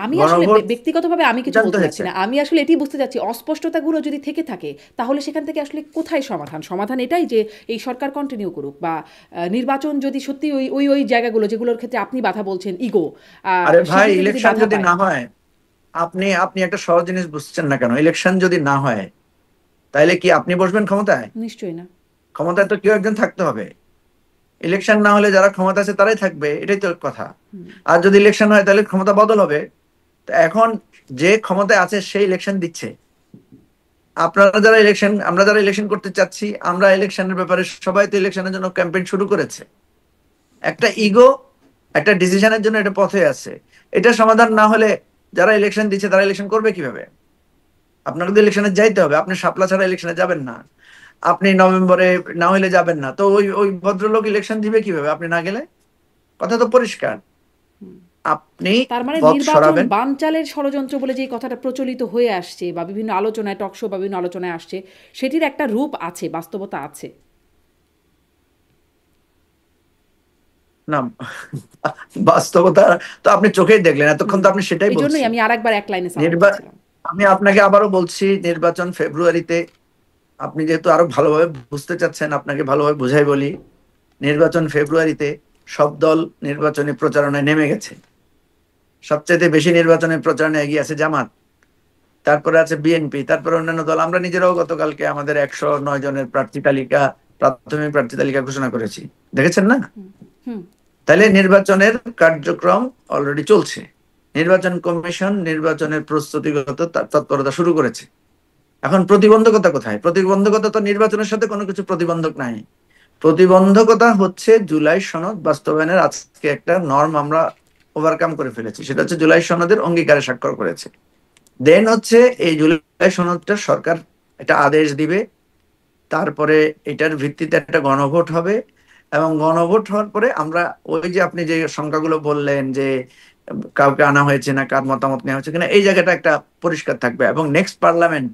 আমি আসলে ব্যক্তিগতভাবে আমি কিছু বলতে চাচ্ছি না, আমি আসলে এটাই বুঝতে চাচ্ছি অস্পষ্টতাগুলো যদি থেকে থাকে তাহলে সেখান থেকে আসলে কোথায় সমাধান? সমাধান এটাই যে এই সরকার কন্টিনিউ করুক, বা নির্বাচন যদি সত্যি ওই ওই ওই জায়গাগুলো যেগুলোর ক্ষেত্রে আপনি বাধা বলছেন ইগো। আরে ভাই, ইলেকশন যদি না হয়, আপনি আপনি একটা সহজ জিনিস বুঝছেন না কেন? ইলেকশন যদি না হয় তাহলে কি আপনি বসবেন ক্ষমতায়? নিশ্চয়ই না। ক্ষমতায় তো কেউ একজন থাকতে হবে। ইলেকশন না হলে যারা ক্ষমতা আছে তারাই থাকবে, এটাই তো কথা। আর যদি ইলেকশন হয় তাহলে ক্ষমতা বদল হবে। তো এখন যে ক্ষমতায় আছে সেই ইলেকশন দিচ্ছে, আমরা যারা ইলেকশন করতে চাচ্ছি, আমরা ইলেকশনের ব্যাপারে সবাই তো ইলেকশনের জন্য ক্যাম্পেইন শুরু করেছে। একটা ইগো, একটা ডিসিশনের জন্য এটা পথে আছে। এটা সমাধান না হলে যারা ইলেকশন দিচ্ছে তারা ইলেকশন করবে কিভাবে? আপনাকে তো ইলেকশনে যাইতে হবে। আপনি শাপলা ছাড়া ইলেকশনে যাবেন না, আপনি নভেম্বরে না হলে যাবেন না। তো ওই ওই ভদ্রলোক ইলেকশন দিবে কিভাবে আপনি না গেলে? কথা তো পরিষ্কার। আপনি তার মানে পথ নির্বাচন সরাবেন। বানচালের ষড়যন্ত্র বলে যে কথাটা প্রচলিত হয়ে আসছে বা বিভিন্ন আলোচনায়, টকশো বা বিভিন্ন আলোচনায় আসছে, সেটির একটা রূপ আছে, বাস্তবতা আছে। না, বাস্তবতা তো আপনি চোখেই দেখলেন, এতক্ষণ তো আপনি সেটাই এই জন্যই বলছেন। আমি আরেকবার এক লাইনে সামারি নির্বা দিচ্ছিলাম। আমি আপনাকে আবারও বলছি, নির্বাচন ফেব্রুয়ারিতে। আপনি যেহেতু আরো ভালোভাবে বুঝতে চাচ্ছেন, আপনাকে ভালোভাবে বুঝাই বলি। নির্বাচন ফেব্রুয়ারিতে। সব দল নির্বাচনী প্রচারণায় নেমে গেছে। সবচেয়ে বেশি নির্বাচনী প্রচারণায় এগিয়ে আছে জামাত, তারপরে আছে বিএনপি, তারপরে অন্যান্য দল। আমরা নিজেরাও গতকালকে আমাদের 109 জনের প্রার্থী তালিকা, প্রাথমিক প্রার্থী তালিকা ঘোষণা করেছি, দেখেছেন না? হুম। তাহলে নির্বাচনের কার্যক্রম অলরেডি চলছে। নির্বাচন কমিশন নির্বাচনের প্রস্তুতিগত তৎপরতা শুরু করেছে। এখন প্রতিবন্ধকতা কোথায়? প্রতিবন্ধকতা তো নির্বাচনের সাথে কোনো কিছু প্রতিবন্ধক নাই। প্রতিবন্ধকতা হচ্ছে জুলাই সনদ বাস্তবায়নের আজকে একটা নর্ম আমরা ওভারকাম করে ফেলেছি। সেটা হচ্ছে জুলাই সনদের অঙ্গীকারে স্বাক্ষর করেছে। দেন হচ্ছে এই জুলাই সনদটা সরকার একটা আদেশ দিবে, তারপরে এটার ভিত্তিতে একটা গণভোট হবে, এবং গণভোট হওয়ার পরে আমরা ওই যে আপনি যে সংখ্যাগুলো বললেন যে কাউকে আনা হয়েছে না, কার মতামত নেওয়া হয়েছে কিনা, এই জায়গাটা একটা পরিষ্কার থাকবে। এবং নেক্সট পার্লামেন্ট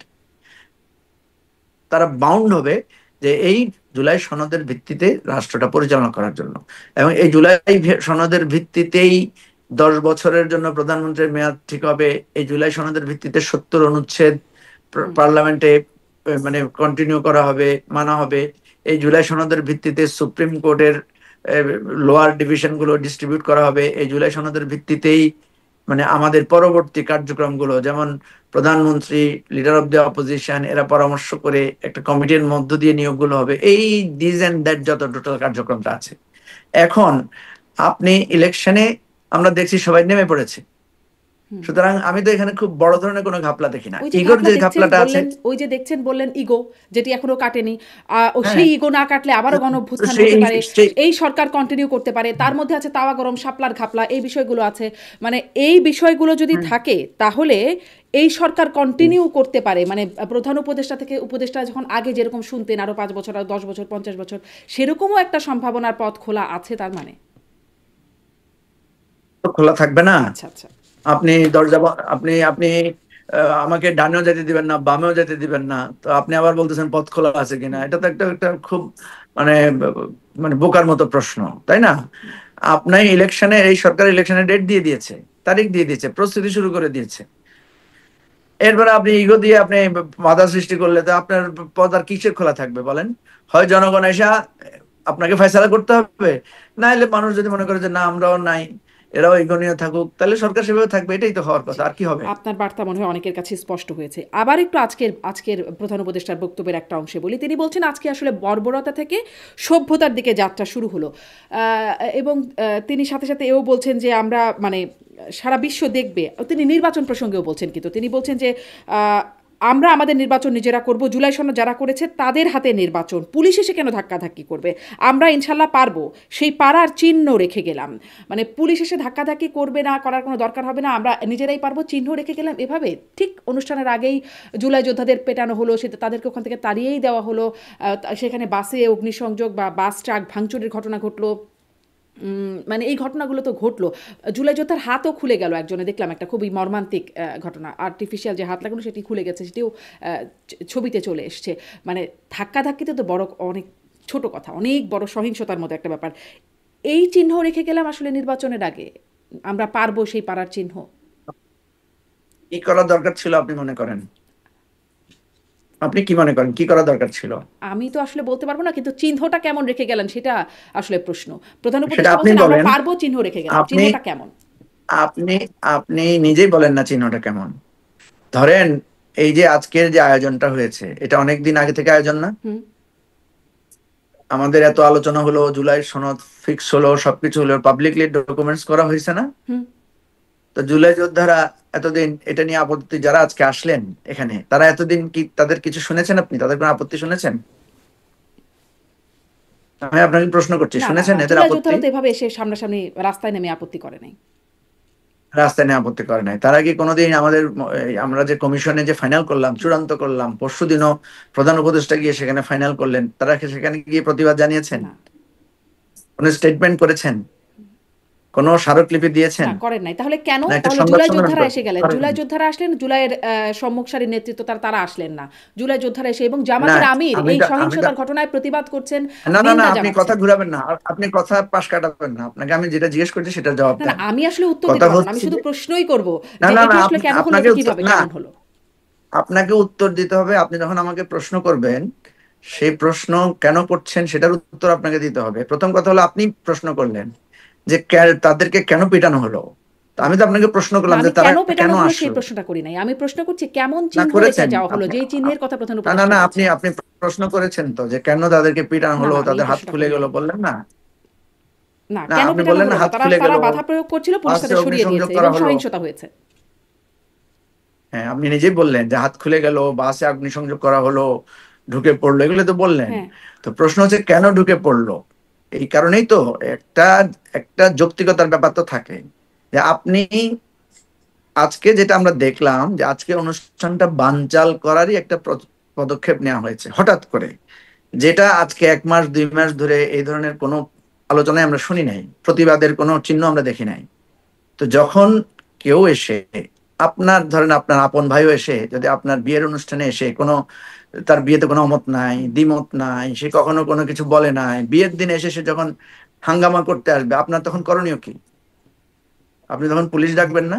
তারা বাউন্ড হবে যে এই জুলাই সনদের ভিত্তিতে রাষ্ট্রটা পরিচালনা করার জন্য। এবং এই জুলাই সনদের ভিত্তিতেই 10 বছরের জন্য প্রধানমন্ত্রীর মেয়াদ ঠিক হবে। এই জুলাই সনদের ভিত্তিতে 70 অনুচ্ছেদ পার্লামেন্টে মানে কন্টিনিউ করা হবে, মানা হবে। এই জুলাই সনদের ভিত্তিতে সুপ্রিম কোর্টের লোয়ার ডিভিশন গুলো ডিস্ট্রিবিউট করা হবে। এই জুলাই সনদের ভিত্তিতেই মানে আমাদের পরবর্তী কার্যক্রমগুলো, যেমন প্রধানমন্ত্রী, লিডার অফ দ্য অপোজিশন, এরা পরামর্শ করে একটা কমিটির মধ্য দিয়ে নিয়োগগুলো হবে। এই দিস এন্ড দ্যাট যত টোটাল কার্যক্রমটা আছে। এখন আপনি ইলেকশনে আমরা দেখছি সবাই নেমে পড়েছে। সুতরাং আমি তো এখানে খুব বড় ধরনের কোনো ঘাপলা দেখি না। ওই যে ইগোর ঘাপলা যে দেখছেন ঘাপলাটা আছে, বললেন, ওই যে দেখছেন বললেন ইগো, যেটি এখনো কাটেনি। ও হ্যাঁ, সেই ইগো না কাটলে আবারও গণঅভ্যুত্থান সেই হতে পারে, সেই এই সরকার কন্টিনিউ করতে পারে। তার মধ্যে আছে তাওয়া গরম, শাপলার ঘাপলা, এই বিষয়গুলো আছে। মানে এই বিষয়গুলো যদি থাকে তাহলে এই সরকার কন্টিনিউ করতে পারে। মানে প্রধান উপদেষ্টা থেকে উপদেষ্টা যখন আগে যেরকম শুনতেন আরো 5 বছর, আর 10 বছর, 50 বছর, সেরকমও একটা সম্ভাবনার পথ খোলা আছে তার মানে। খোলা থাকবে না। আচ্ছা আচ্ছা। আপনি আপনি আপনি আমাকে ডানেও যেতে দিবেন না, বামেও যেতে দিবেন না, তো আপনি আবার বলতেছেন পথ খোলা আছে কিনা। এটা তো একটা একটা খুব মানে মানে বোকার মতো প্রশ্ন, তাই না? আপনার ইলেকশনে, এই সরকার ইলেকশনের ডেট দিয়ে দিয়েছে, তারিখ দিয়ে দিয়েছে, প্রস্তুতি শুরু করে দিয়েছে। এরপরে আপনি ইগো দিয়ে আপনি বাধা সৃষ্টি করলে তো আপনার পথ আর কিসের খোলা থাকবে বলেন? হয় জনগণ এসে আপনাকে ফয়সালা করতে হবে, না হলে মানুষ যদি মনে করে যে না আমরাও নাই, এরাও ইগো নিয়ে থাকুক, তাহলে সরকার সেভাবে থাকবে। এটাই তো হওয়ার কথা, জি, আর কি হবে? আপনার বার্তা মনে হয় অনেকের কাছে স্পষ্ট হয়েছে। আবার একটু আজকের আজকের প্রধান উপদেষ্টার বক্তব্যের একটা অংশে বলি। তিনি বলছেন আজকে আসলে বর্বরতা থেকে সভ্যতার দিকে যাত্রা শুরু হলো। এবং তিনি সাথে সাথে এও বলছেন যে আমরা মানে সারা বিশ্ব দেখবে। তিনি নির্বাচন প্রসঙ্গেও বলছেন, কিন্তু তিনি বলছেন যে আমরা আমাদের নির্বাচন নিজেরা করব, জুলাই সনদ যারা করেছে তাদের হাতে নির্বাচন, পুলিশ এসে কেন ধাক্কাধাক্কি করবে, আমরা ইনশাল্লাহ পারবো, সেই পারার চিহ্ন রেখে গেলাম। মানে পুলিশ এসে ধাক্কাধাক্কি করবে না, করার কোনো দরকার হবে না, আমরা নিজেরাই পারবো, চিহ্ন রেখে গেলাম। এভাবে ঠিক অনুষ্ঠানের আগেই জুলাই যোদ্ধাদের পেটানো হলো, সে তাদেরকে ওখান থেকে তাড়িয়েই দেওয়া হলো। সেখানে বাসে অগ্নিসংযোগ বা বাস ট্রাক ভাঙচুরের ঘটনা ঘটলো। মানে এই ঘটনাগুলো তো ঘটলো। জুলাই যোদ্ধার হাতও খুলে গেল একজনে, দেখলাম একটা খুবই মর্মান্তিক ঘটনা। আর্টিফিশিয়াল যে হাত লাগানো সেটি খুলে গেছে, সেটিও ছবিতে চলে এসছে। মানে ধাক্কাধাক্কিতে তো বড় অনেক ছোট কথা, অনেক বড় সহিংসতার মতো একটা ব্যাপার। এই চিহ্ন রেখে গেলাম আসলে নির্বাচনের আগে, আমরা পারবো সেই পারার চিহ্ন। কি করা দরকার ছিল আপনি মনে করেন? আপনি কি মনে করেন কি করা দরকার ছিল? আমি তো আসলে বলতে পারবো না, কিন্তু চিহ্নটা কেমন রেখে গেলেন সেটা আসলে প্রশ্ন। প্রধান সেটা উপদেষ্টা আপনি বলছেন আমরা বলেন। পারবো, চিহ্ন রেখে গেলাম, আপনি চিহ্নটা কেমন? আপনি আপনি নিজেই বলেন না চিহ্নটা কেমন। ধরেন এই যে আজকের যে আয়োজনটা হয়েছে, এটা অনেক দিন আগে থেকে আয়োজন না? হুম। আমাদের এত আলোচনা হলো, জুলাই সনদ ফিক্স হলো, সবকিছু হলো, পাবলিকলি ডকুমেন্টস করা হয়েছে না? হুম। তো জুলাই যোদ্ধারা এতদিন এটা নিয়ে আপত্তি, যারা আজকে আসলেন এখানে, তারা এতদিন কি তাদের কিছু শুনেছেন? আপনি তাদের কোনো আপত্তি শুনেছেন? আমি আপনাকে প্রশ্ন করছি, না না শুনেছেন না, এদের জুলাই আপত্তি? যোদ্ধারা তো এভাবে এসে সামনাসামনি রাস্তায় নেমে আপত্তি করে নাই। রাস্তায় নিয়ে আপত্তি করে নাই। তারা কি কোনোদিন আমাদের আমরা যে কমিশনে যে ফাইনাল করলাম, চূড়ান্ত করলাম, পরশুদিনও প্রধান উপদেষ্টা গিয়ে সেখানে ফাইনাল করলেন, তারা কি সেখানে গিয়ে প্রতিবাদ জানিয়েছেন? না কোনো স্টেটমেন্ট করেছেন? কোনো স্মারকলিপি দিয়েছেন? না, করেন নাই। তাহলে কেন, না একটা তাহলে সংবাদ জুলাই সম্মেলন যোদ্ধারা এসে গেলেন, করেন? জুলাই যোদ্ধারা আসলেন, জুলাইয়ের সম্মুখ সারির নেতৃত্ব তারা আসলেন না। জুলাই যোদ্ধারা এসে এবং না জামাতের আমির আমি এই তো আমি তো সহিংসতার ঘটনায় প্রতিবাদ করছেন, না না না, নিন্দা আপনি কথা জানাচ্ছেন। ঘুরাবেন না, আপনি কথা পাশ কাটাবেন না। আপনাকে আমি যেটা জিজ্ঞেস করছি সেটার জবাব না না, দেন। আমি আসলে উত্তর কথা দিতে পারবো না, আমি হচ্ছে শুধু যে প্রশ্নই করব না যে না এটা না, আসলে কেন হলো, আপনাকে এটা উত্তর কিভাবে না, কেমন হলো। আপনাকে উত্তর দিতে হবে। আপনি যখন আমাকে প্রশ্ন করবেন, সেই প্রশ্ন কেন করছেন সেটার উত্তর আপনাকে দিতে হবে। প্রথম কথা হলো, আপনি প্রশ্ন করলেন যে তাদেরকে কেন পিটানো হলো। তো আমি তো আপনাকে প্রশ্ন না, করলাম যে আমি তারা কেন পেটানো কেন হলো সেই আসলো। প্রশ্নটা করি নাই, আমি প্রশ্ন করছি কেমন না চিহ্ন রেখে করেছেন যাওয়া হলো, আপনি, যেই চিহ্নের কথা প্রধান না না উপদেষ্টা না, আপনি বলছেন। আপনি প্রশ্ন করেছেন তো যে কেন তাদেরকে পিটানো না হলো, না, আমি এই তাদের হাত প্রশ্নটা খুলে করি গেল, নাই। বললেন না? না, না কেন আপনি পেটানো বললেন হলো না, না, হাত তারা খুলে গেল, তারা বাধা প্রয়োগ করছিল, পুলিশ বাসে তাদের সরিয়ে অগ্নিসংযোগ দিয়েছে করা এবং হলো। সহিংসতা হয়েছে। হ্যাঁ, আপনি নিজেই বললেন যে হাত খুলে গেল, বাসে অগ্নিসংযোগ করা হলো, ঢুকে পড়লো, এগুলো তো বললেন। হ্যাঁ, তো প্রশ্ন হচ্ছে কেন ঢুকে পড়লো। এই কারণেই তো একটা একটা যৌক্তিকতার ব্যাপার তো থাকে, যে আপনি আজকে যেটা আমরা দেখলাম যে আজকে অনুষ্ঠানটা বানচাল করারই একটা পদক্ষেপ নেওয়া হয়েছে হঠাৎ করে, যেটা আজকে 1 মাস 2 মাস ধরে এই ধরনের কোনো আলোচনায় আমরা শুনি নাই, প্রতিবাদের কোনো চিহ্ন আমরা দেখি নাই। তো যখন কেউ এসে, আপনার ধরেন আপনার আপন ভাইও এসে যদি আপনার বিয়ের অনুষ্ঠানে এসে কোনো, তার বিয়েতে কোনো অমত নাই, দ্বিমত নাই, সে কখনো কোনো কিছু বলে নাই, বিয়ের দিনে এসে সে যখন হাঙ্গামা করতে আসবে, আপনার তখন করণীয় কি? আপনি তখন পুলিশ ডাকবেন না?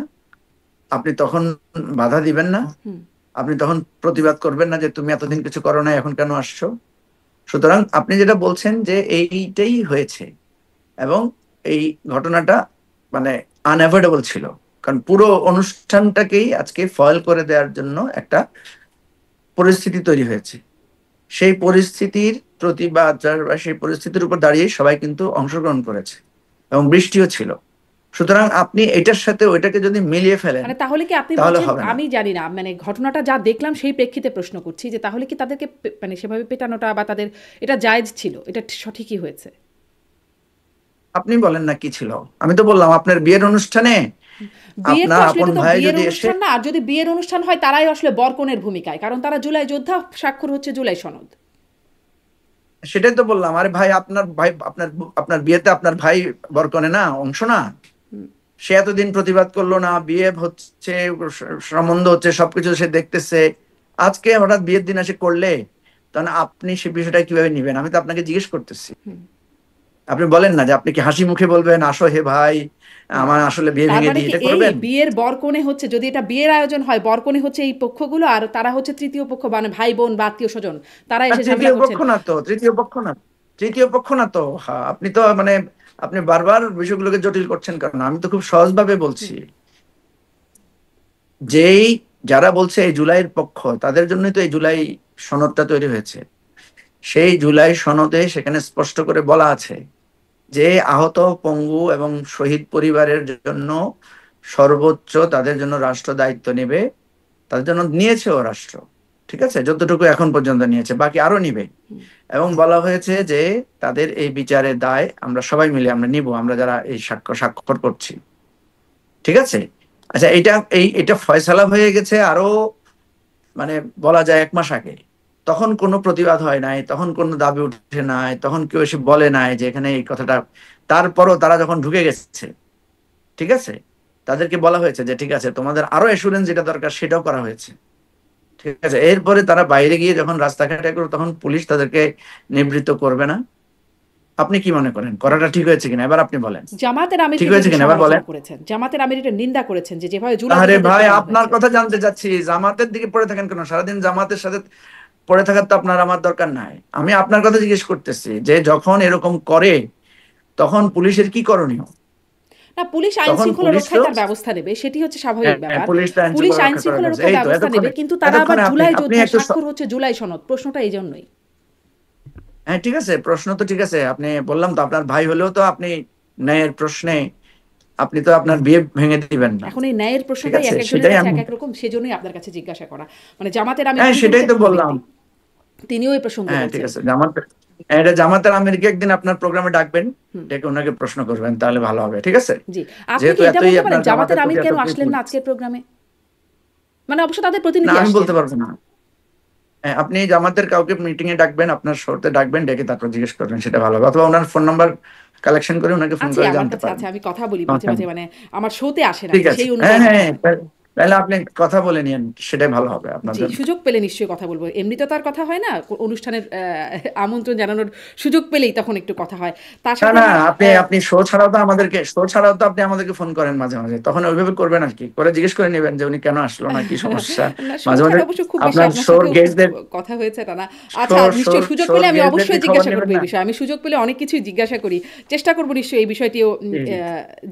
আপনি তখন বাধা দিবেন না? হুম। আপনি তখন প্রতিবাদ করবেন না যে তুমি এতদিন কিছু করো নাই, এখন কেন আসছো? সুতরাং আপনি যেটা বলছেন যে এইটাই হয়েছে, এবং এই ঘটনাটা মানে আনঅ্যাভয়েডেবল ছিল, কারণ পুরো অনুষ্ঠানটাকেই আজকে ফয়েল করে দেওয়ার জন্য একটা পরিস্থিতি তৈরি হয়েছে। সেই পরিস্থিতির প্রতিবাদ বা সেই পরিস্থিতির উপর দাঁড়িয়ে সবাই কিন্তু অংশগ্রহণ করেছে, এবং বৃষ্টিও ছিল। সুতরাং আপনি এটার সাথে ওইটাকে যদি মিলিয়ে ফেলেন, মানে তাহলে কি আপনি তাহলে বলছেন, হবে না। আমি জানি না, মানে ঘটনাটা যা দেখলাম সেই প্রেক্ষিতে প্রশ্ন করছি যে তাহলে কি তাদেরকে মানে সেভাবে পেটানোটা বা তাদের এটা জায়েজ ছিল, এটা সঠিকই হয়েছে? আপনি বলেন না কি ছিল। আমি তো বললাম আপনার বিয়ের অনুষ্ঠানে বিয়ের তো আপনার আসলে আপন এটা তো ভাই বিয়ের যদি এসে, অনুষ্ঠান না, আর যদি বিয়ের অনুষ্ঠান হয় তারাই আসলে বরকনের ভূমিকায়, কারণ তারা জুলাই যোদ্ধা, স্বাক্ষর হচ্ছে জুলাই সনদ। সেটাই তো বললাম, আরে ভাই, আপনার ভাই, আপনার আপনার বিয়েতে আপনার ভাই বরকনে না, অংশ না? সে এতদিন প্রতিবাদ করলো না, বিয়ে হচ্ছে, সম্বন্ধ হচ্ছে, সবকিছু সে দেখতেছে, আজকে হঠাৎ বিয়ের দিন এসে করলে, তাহলে আপনি সে বিষয়টা কিভাবে নিবেন? আমি তো আপনাকে জিজ্ঞেস করতেছি। আপনি বলেন না যে আপনি কি হাসি মুখে বলবেন আসো হে ভাই, না, আমার আসলে বিয়ে তার ভেঙে মানে দিই, কি এটা এই করবেন? বিয়ের বরকনে হচ্ছে, যদি এটা বিয়ের আয়োজন হয়, বরকনে হচ্ছে এই পক্ষগুলো আর তারা হচ্ছে তৃতীয় পক্ষ, মানে ভাই বোন বা আত্মীয় স্বজন, তারা আর এসে ঝামেলা তৃতীয় পক্ষ করছেন। না তো, তৃতীয় পক্ষ না, তৃতীয় পক্ষ না তো। হ্যাঁ, আপনি তো মানে আপনি বারবার বিষয়গুলোকে জটিল করছেন, কারণ আমি তো খুব সহজভাবে বলছি। যেই যারা বলছে এই জুলাইয়ের পক্ষ, তাদের জন্যই তো এই জুলাই সনদটা তৈরি হয়েছে। সেই জুলাই সনদে সেখানে স্পষ্ট করে বলা আছে যে আহত, পঙ্গু এবং শহীদ পরিবারের জন্য সর্বোচ্চ তাদের জন্য রাষ্ট্র দায়িত্ব নেবে, তাদের জন্য নিয়েছেও রাষ্ট্র। ঠিক আছে, যতটুকু এখন পর্যন্ত নিয়েছে, বাকি আরো নিবে। এবং বলা হয়েছে যে তাদের এই বিচারের দায় আমরা সবাই মিলে আমরা নিব, আমরা যারা এই স্বাক্ষর করছি। ঠিক আছে। আচ্ছা, এটা ফয়সালা হয়ে গেছে আরো, মানে বলা যায় 1 মাস আগে। তখন কোনো প্রতিবাদ হয় নাই, তখন কোনো দাবি উঠে নাই, তখন কেউ এসে বলে নাই যে এখানে এই কথাটা। তারপরও তারা যখন ঢুকে গেছে, ঠিক আছে, তাদেরকে বলা হয়েছে যে ঠিক আছে, তোমাদের আরো অ্যাসুরেন্স যেটা দরকার সেটাও করা হয়েছে। ঠিক আছে, এরপরে তারা বাইরে গিয়ে যখন রাস্তাঘাটে করবে, তখন পুলিশ তাদেরকে নিবৃত্ত করবে না? আপনি কি মনে করেন করাটা ঠিক হয়েছে কিনা, এবার আপনি বলেন। জামাতের আমির ঠিক কিন্তু হয়েছে এটা কিনা এবার বলেন। সমালোচনা করেছেন, জামাতের আমির এটা নিন্দা করেছেন যে যেভাবে জুলাই আরে যোদ্ধাদের ভাই, পেটানো আপনার হয়েছে। কথা জানতে চাচ্ছি, জামাতের দিকে পড়ে থাকেন কেন সারাদিন? জামাতের সাথে পড়ে থাকার তো আপনার আমার দরকার নাই। আমি আপনার কথা জিজ্ঞেস করতেছি যে যখন এরকম করে, তখন পুলিশের কি করণীয়? না, পুলিশ আইন তখন শৃঙ্খলা পুলিশ রক্ষায় তো, তার ব্যবস্থা নেবে, সেটি হচ্ছে স্বাভাবিক হ্যাঁ, ব্যাপার। পুলিশ তো আইন পুলিশ শৃঙ্খলা আইন রক্ষা করার শৃঙ্খলা কাজ। রক্ষার এই তো ব্যবস্থা নেবে, এতক্ষণে, কিন্তু তারা আবার এতক্ষণে আপনি জুলাই আপনি যোদ্ধা, একটু স্বাক্ষর হচ্ছে জুলাই সনদ, প্রশ্নটা এই জন্যই। হ্যাঁ ঠিক আছে, প্রশ্ন তো ঠিক আছে, আপনি বললাম তো আপনার ভাই হলেও তো আপনি ন্যায়ের প্রশ্নে আপনি তো আপনার বিয়ে ভেঙে দিবেন না, এখন এই ন্যায়ের ঠিক প্রশ্নটাই আছে? এক একজনের সেটাই কাছে আমি, এক এক রকম, সেজন্যই আপনার কাছে জিজ্ঞাসা করা। মানে জামাতের আমির হ্যাঁ খুবই সেটাই তো গুরুত্বপূর্ণ বললাম। ব্যক্তি, তিনিও এই প্রসঙ্গে হ্যাঁ ঠিক বলছেন। আছে, এটা জামাতের আমিরকে একদিন আপনার প্রোগ্রামে ডাকবেন, হুম। ডেকে ওনাকে প্রশ্ন করবেন, তাহলে ভালো হবে, ঠিক আছে? জি, আপনি যেহেতু কি এটা এতই বলতে পারেন আপনার জামাতের জামাতের প্রতি আমির এত কেন প্রীতি। আসলেন না আজকের প্রোগ্রামে? মানে অবশ্য তাদের না প্রতিনিধি আমি আসছেন। বলতে পারবো না। হ্যাঁ, আপনি জামাতের কাউকে মিটিং এ ডাকবেন, আপনার শোতে ডাকবেন, ডেকে তারপর জিজ্ঞেস করবেন, সেটা ভালো হবে। অথবা ওনার ফোন নাম্বার কালেকশন করে ওনাকে ফোন আছে করে আমার জানতে কাছে, পারেন। আছে, আমি কথা বলি মাঝে সমস্যা মাঝে, নেই। মানে আমার শোতে আসেন আর ঠিক কি, আছে, সেই হ্যাঁ অনুযায়ী হ্যাঁ কথা হ্যাঁ, হয়। তাহলে আপনি কথা বলে নিন, সেটাই ভালো হবে আপনার জি, জন্য। সুযোগ পেলে নিশ্চয়ই কথা বলবো, এমনি তো তার কথা হয় না, অনুষ্ঠানের আমন্ত্রণ জানানোর সুযোগ পেলেই তখন একটু কথা হয়। তার না সাথে না, আমার আপনি আপনি শো ছাড়াও তো আপনি আমাদেরকে ফোন করেন মাঝে মাঝে, তখন ওইভাবে করবেন আর কি, করে জিজ্ঞেস করে নেবেন যে উনি কেন আসলো না, কি সমস্যা। না, শো মাঝে মাঝে ছাড়া অবশ্য খুব বেশি আপনার আপনার শোর সাথেও খুব গেস্টদের, কথা হয়েছে তা না। আচ্ছা, শোর শোর নিশ্চয়ই সুযোগ শোর পেলে আমি গেস্টদের কি অবশ্যই খবর জিজ্ঞাসা নেবেন করবো এই না? বিষয়ে, আমি সুযোগ পেলে অনেক কিছুই জিজ্ঞাসা করি, চেষ্টা করবো নিশ্চয়ই এই বিষয়টিও জি,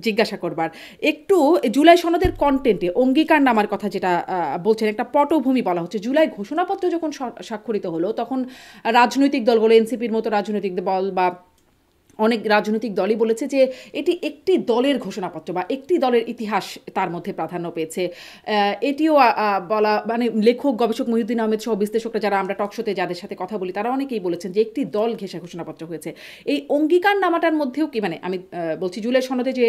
জিজ্ঞাসা করবার। একটু জুলাই সনদের কন্টেন্টে অঙ্গীকার নামার কথা যেটা বলছেন, একটা পটভূমি বলা হচ্ছে। জুলাই ঘোষণাপত্র যখন স্বাক্ষরিত হলো তখন রাজনৈতিক দলগুলো, এনসিপির মতো রাজনৈতিক দল বা অনেক রাজনৈতিক দলই বলেছে যে এটি একটি দলের ঘোষণাপত্র বা একটি দলের ইতিহাস তার মধ্যে প্রাধান্য পেয়েছে। এটিও বলা, মানে লেখক গবেষক মহিউদ্দিন আহমেদ সহ বিশ্লেষকরা যারা আমরা টকশোতে যাদের সাথে কথা বলি তারা অনেকেই বলেছেন যে একটি দল ঘেঁষা ঘোষণাপত্র হয়েছে। এই অঙ্গীকার নামাটার মধ্যেও কি, মানে আমি বলছি জুলাই সনদে যে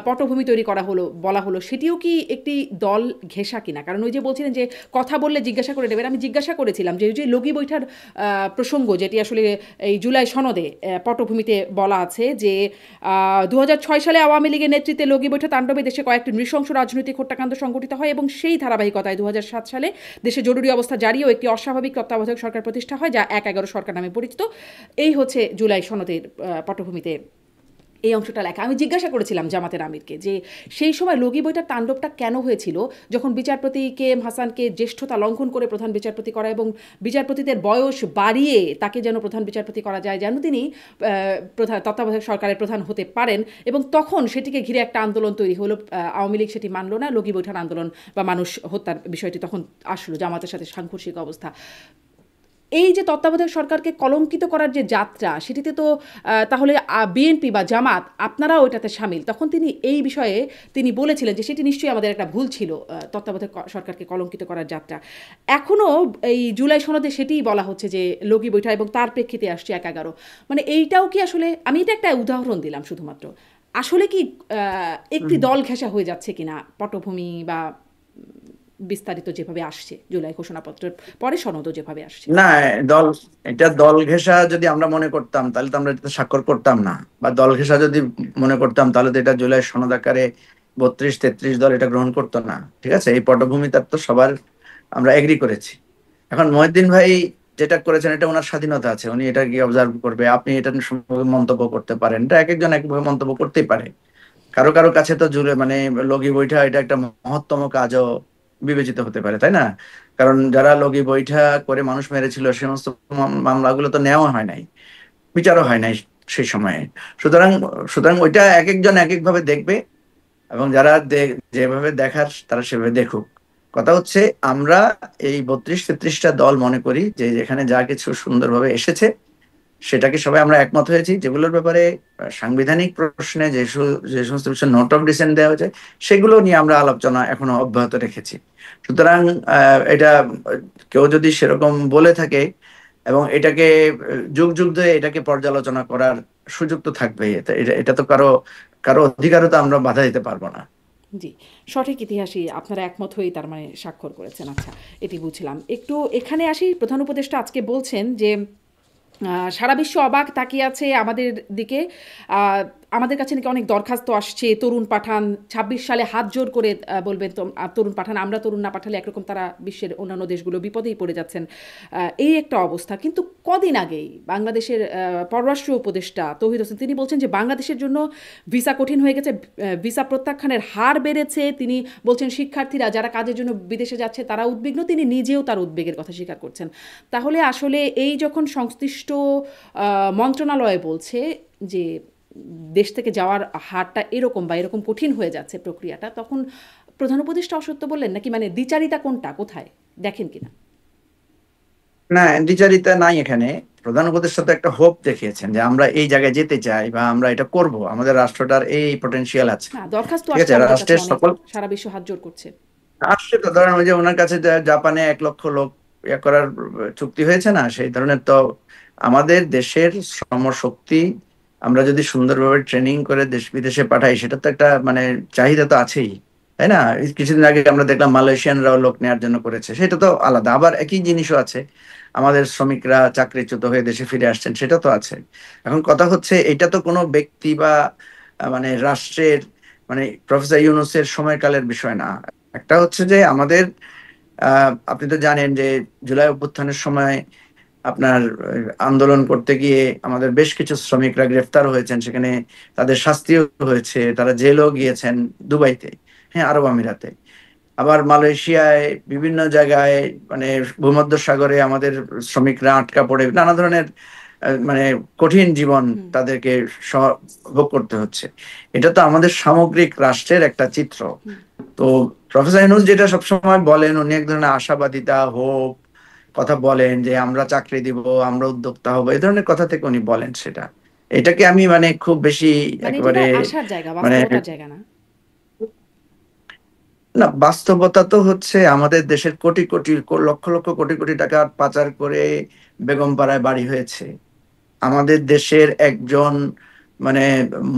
পটভূমি তৈরি করা হলো, বলা হলো, সেটিও কি একটি দল ঘেঁষা কিনা? কারণ ওই যে বলছিলেন যে কথা বললে জিজ্ঞাসা করে নেবেন, আমি জিজ্ঞাসা করেছিলাম যে ওই যে লগি বৈঠার প্রসঙ্গ যেটি আসলে এই জুলাই সনদে পটভূমিতে বলা আছে যে 2006 সালে আওয়ামী লীগের নেতৃত্বে লগি বৈঠা তাণ্ডবে দেশে কয়েকটি নৃশংস রাজনৈতিক হত্যাকাণ্ড সংঘটিত হয় এবং সেই ধারাবাহিকতায় 2007 সালে দেশে জরুরি অবস্থা জারি ও একটি অস্বাভাবিক তত্ত্বাবধায়ক সরকার প্রতিষ্ঠা হয়, যা 1/11 সরকার নামে পরিচিত। এই হচ্ছে জুলাই সনদের পটভূমিতে এই অংশটা লেখা। আমি জিজ্ঞাসা করেছিলাম জামাতের আমিরকে যে সেই সময় লগি বইটার তাণ্ডবটা কেন হয়েছিল, যখন বিচারপতি কে এম হাসানকে জ্যেষ্ঠতা লঙ্ঘন করে প্রধান বিচারপতি করা এবং বিচারপতিদের বয়স বাড়িয়ে তাকে যেন প্রধান বিচারপতি করা যায়, যেন তিনি প্রধান তত্ত্বাবধায়ক সরকারের প্রধান হতে পারেন, এবং তখন সেটিকে ঘিরে একটা আন্দোলন তৈরি হলো। আওয়ামী লীগ সেটি মানল না, লগি বৈঠার আন্দোলন বা মানুষ হত্যার বিষয়টি তখন আসলো, জামাতের সাথে সাংঘর্ষিক অবস্থা। এই যে তত্ত্বাবধায়ক সরকারকে কলঙ্কিত করার যে যাত্রা, সেটিতে তো তাহলে বিএনপি বা জামাত আপনারাও ওইটাতে সামিল। তখন তিনি এই বিষয়ে তিনি বলেছিলেন যে সেটি নিশ্চয়ই আমাদের একটা ভুল ছিল, তত্ত্বাবধায়ক সরকারকে কলঙ্কিত করার যাত্রা। এখনও এই জুলাই সনদে সেটিই বলা হচ্ছে যে লগি বৈঠা, এবং তার প্রেক্ষিতে আসছে 1/11। মানে এইটাও কি আসলে, আমি এটা একটা উদাহরণ দিলাম শুধুমাত্র, আসলে কি একটি দল ঘেঁষা হয়ে যাচ্ছে কিনা পটভূমি বা বিস্তারিত যেভাবে আসছে জুলাই ঘোষণাপত্রের পরে সনদও যেভাবে আসছে? না, দল, এটা দল ঘেঁষা যদি আমরা মনে করতাম তাহলে তো আমরা এটাতে স্বাক্ষর করতাম না, বা দল ঘেঁষা যদি মনে করতাম তাহলে তো এটা জুলাই সনদ আকারে 32-33 দল এটা গ্রহণ করতো না, ঠিক আছে? এই পটভূমি তার তো সবার আমরা এগ্রি করেছি। এখন মহিউদ্দিন ভাই যেটা করেছেন এটা ওনার স্বাধীনতা আছে, উনি এটা কি অবজার্ভ করবে, আপনি এটা সম্পর্কে মন্তব্য করতে পারেন, এটা এক একজন একভাবে মন্তব্য করতেই পারে। কারো কারো কাছে তো জুড়ে মানে লগি বৈঠা এটা একটা মহত্তম কাজও বিবেচিত হতে পারে, তাই না? কারণ যারা লগি বৈঠা করে মানুষ মেরেছিল সে সমস্ত মামলাগুলো তো নেওয়া হয় নাই, বিচারও হয় নাই সেই সময়ে। সুতরাং সুতরাং ওইটা এক একজন এক এক ভাবে দেখবে, এবং যারা যেভাবে দেখার তারা সেভাবে দেখুক। কথা হচ্ছে আমরা এই 32-33টা দল মনে করি যে এখানে যা কিছু সুন্দরভাবে এসেছে সেটাকে সবাই আমরা একমত হয়েছি। যেগুলোর ব্যাপারে সাংবিধানিক প্রশ্নে যে সমস্ত বিষয়ে নোট অফ ডিসেন্ট দেওয়া হয়েছে সেগুলো নিয়ে আমরা আলোচনা এখনো অব্যাহত রেখেছি। সুতরাং এটা কেউ যদি সেরকম বলে থাকে এবং এটাকে যুগ যুগ ধরে এটাকে পর্যালোচনা করার সুযোগ তো থাকবেই, এটা তো কারো কারো অধিকারও তো আমরা বাধা দিতে পারবো না। জি, সঠিক ইতিহাসই আপনারা একমত হয়েই তার মানে স্বাক্ষর করেছেন। আচ্ছা, এটি বুঝলাম। একটু এখানে আসি, প্রধান উপদেষ্টা আজকে বলছেন যে সারা বিশ্ব অবাক তাকিয়ে আছে আমাদের দিকে, আমাদের কাছে নাকি অনেক দরখাস্ত আসছে, তরুণ পাঠান 26 সালে হাত জোর করে বলবেন তো তরুণ পাঠান, আমরা তরুণ না পাঠালে একরকম তারা বিশ্বের অন্যান্য দেশগুলো বিপদেই পড়ে যাচ্ছেন, এই একটা অবস্থা। কিন্তু কদিন আগেই বাংলাদেশের পররাষ্ট্র উপদেষ্টা তৌহিদ হোসেন তিনি বলছেন যে বাংলাদেশের জন্য ভিসা কঠিন হয়ে গেছে, ভিসা প্রত্যাখ্যানের হার বেড়েছে। তিনি বলছেন শিক্ষার্থীরা যারা কাজের জন্য বিদেশে যাচ্ছে তারা উদ্বিগ্ন, তিনি নিজেও তার উদ্বেগের কথা স্বীকার করছেন। তাহলে আসলে এই যখন সংশ্লিষ্ট মন্ত্রণালয় বলছে যে দেশ থেকে যাওয়ার হারটা এরকম বা এরকম কঠিন হয়ে যাচ্ছে প্রক্রিয়াটা, তখন প্রধান উপদেষ্টা অসত্য বললেন নাকি? মানে দ্বিচারিতা কোনটা, কোথায় দেখেন কিনা? না, দ্বিচারিতা নাই এখানে। প্রধান উপদেষ্টা তো একটা হোপ দেখিয়েছেন যে আমরা এই জায়গায় যেতে চাই বা আমরা এটা করব, আমাদের রাষ্ট্রটার এই পটেনশিয়াল আছে। না, দরখাস্ত ঠিক আসছে আছে, আমাদের কাছে রাষ্ট্রের অনেক, সকল সারা বিশ্ব হাত জোড় করছে। আসছে তো, ধরেন ওই যে ওনার কাছে জাপানে 1 লক্ষ লোক ইয়ে করার চুক্তি হয়েছে না, সেই ধরনের। তো আমাদের দেশের শ্রমশক্তি আমরা যদি সুন্দরভাবে ট্রেনিং করে দেশ বিদেশে পাঠাই, সেটা তো একটা মানে চাহিদা তো আছেই, তাই না? এই কিছুদিন আগে আমরা দেখলাম মালয়েশিয়ানরাও লোক নেওয়ার জন্য করেছে, সেটা তো আলাদা। আবার একই জিনিসও আছে, আমাদের শ্রমিকরা চাকরিচ্যুত হয়ে দেশে ফিরে আসছেন, সেটা তো আছে। এখন কথা হচ্ছে, এটা তো কোনো ব্যক্তি বা মানে রাষ্ট্রের মানে প্রফেসর ইউনূসের সময়কালের বিষয় না। একটা হচ্ছে যে আমাদের আপনি তো জানেন যে জুলাই অভ্যুত্থানের সময় আপনার আন্দোলন করতে গিয়ে আমাদের বেশ কিছু শ্রমিকরা গ্রেফতার হয়েছেন, সেখানে তাদের শাস্তিও হয়েছে, তারা জেলও গিয়েছেন, দুবাইতে, হ্যাঁ, আরব আমিরাতে, আবার মালয়েশিয়ায়, বিভিন্ন জায়গায়, মানে ভূমধ্য সাগরে আমাদের শ্রমিকরা আটকা পড়ে নানা ধরনের মানে কঠিন জীবন হুম। তাদেরকে ভোগ করতে হচ্ছে। এটা তো আমাদের সামগ্রিক রাষ্ট্রের একটা চিত্র। হুম। তো প্রফেসর ইউনূস যেটা সবসময় বলেন, উনি এক ধরনের আশাবাদিতা, হোপ কথা বলেন যে আমরা চাকরি দিব, আমরা উদ্যোক্তা হবো, এই ধরনের কথা থেকে উনি বলেন সেটা। এটাকে আমি মানে খুব বেশি মানে এটা তো একেবারে আশার জায়গা, মানে বাস্তবতার জায়গা না। না, বাস্তবতা তো হচ্ছে আমাদের দেশের কোটি কোটি লক্ষ লক্ষ কোটি কোটি টাকা পাচার করে বেগমপাড়ায় বাড়ি হয়েছে। আমাদের দেশের একজন মানে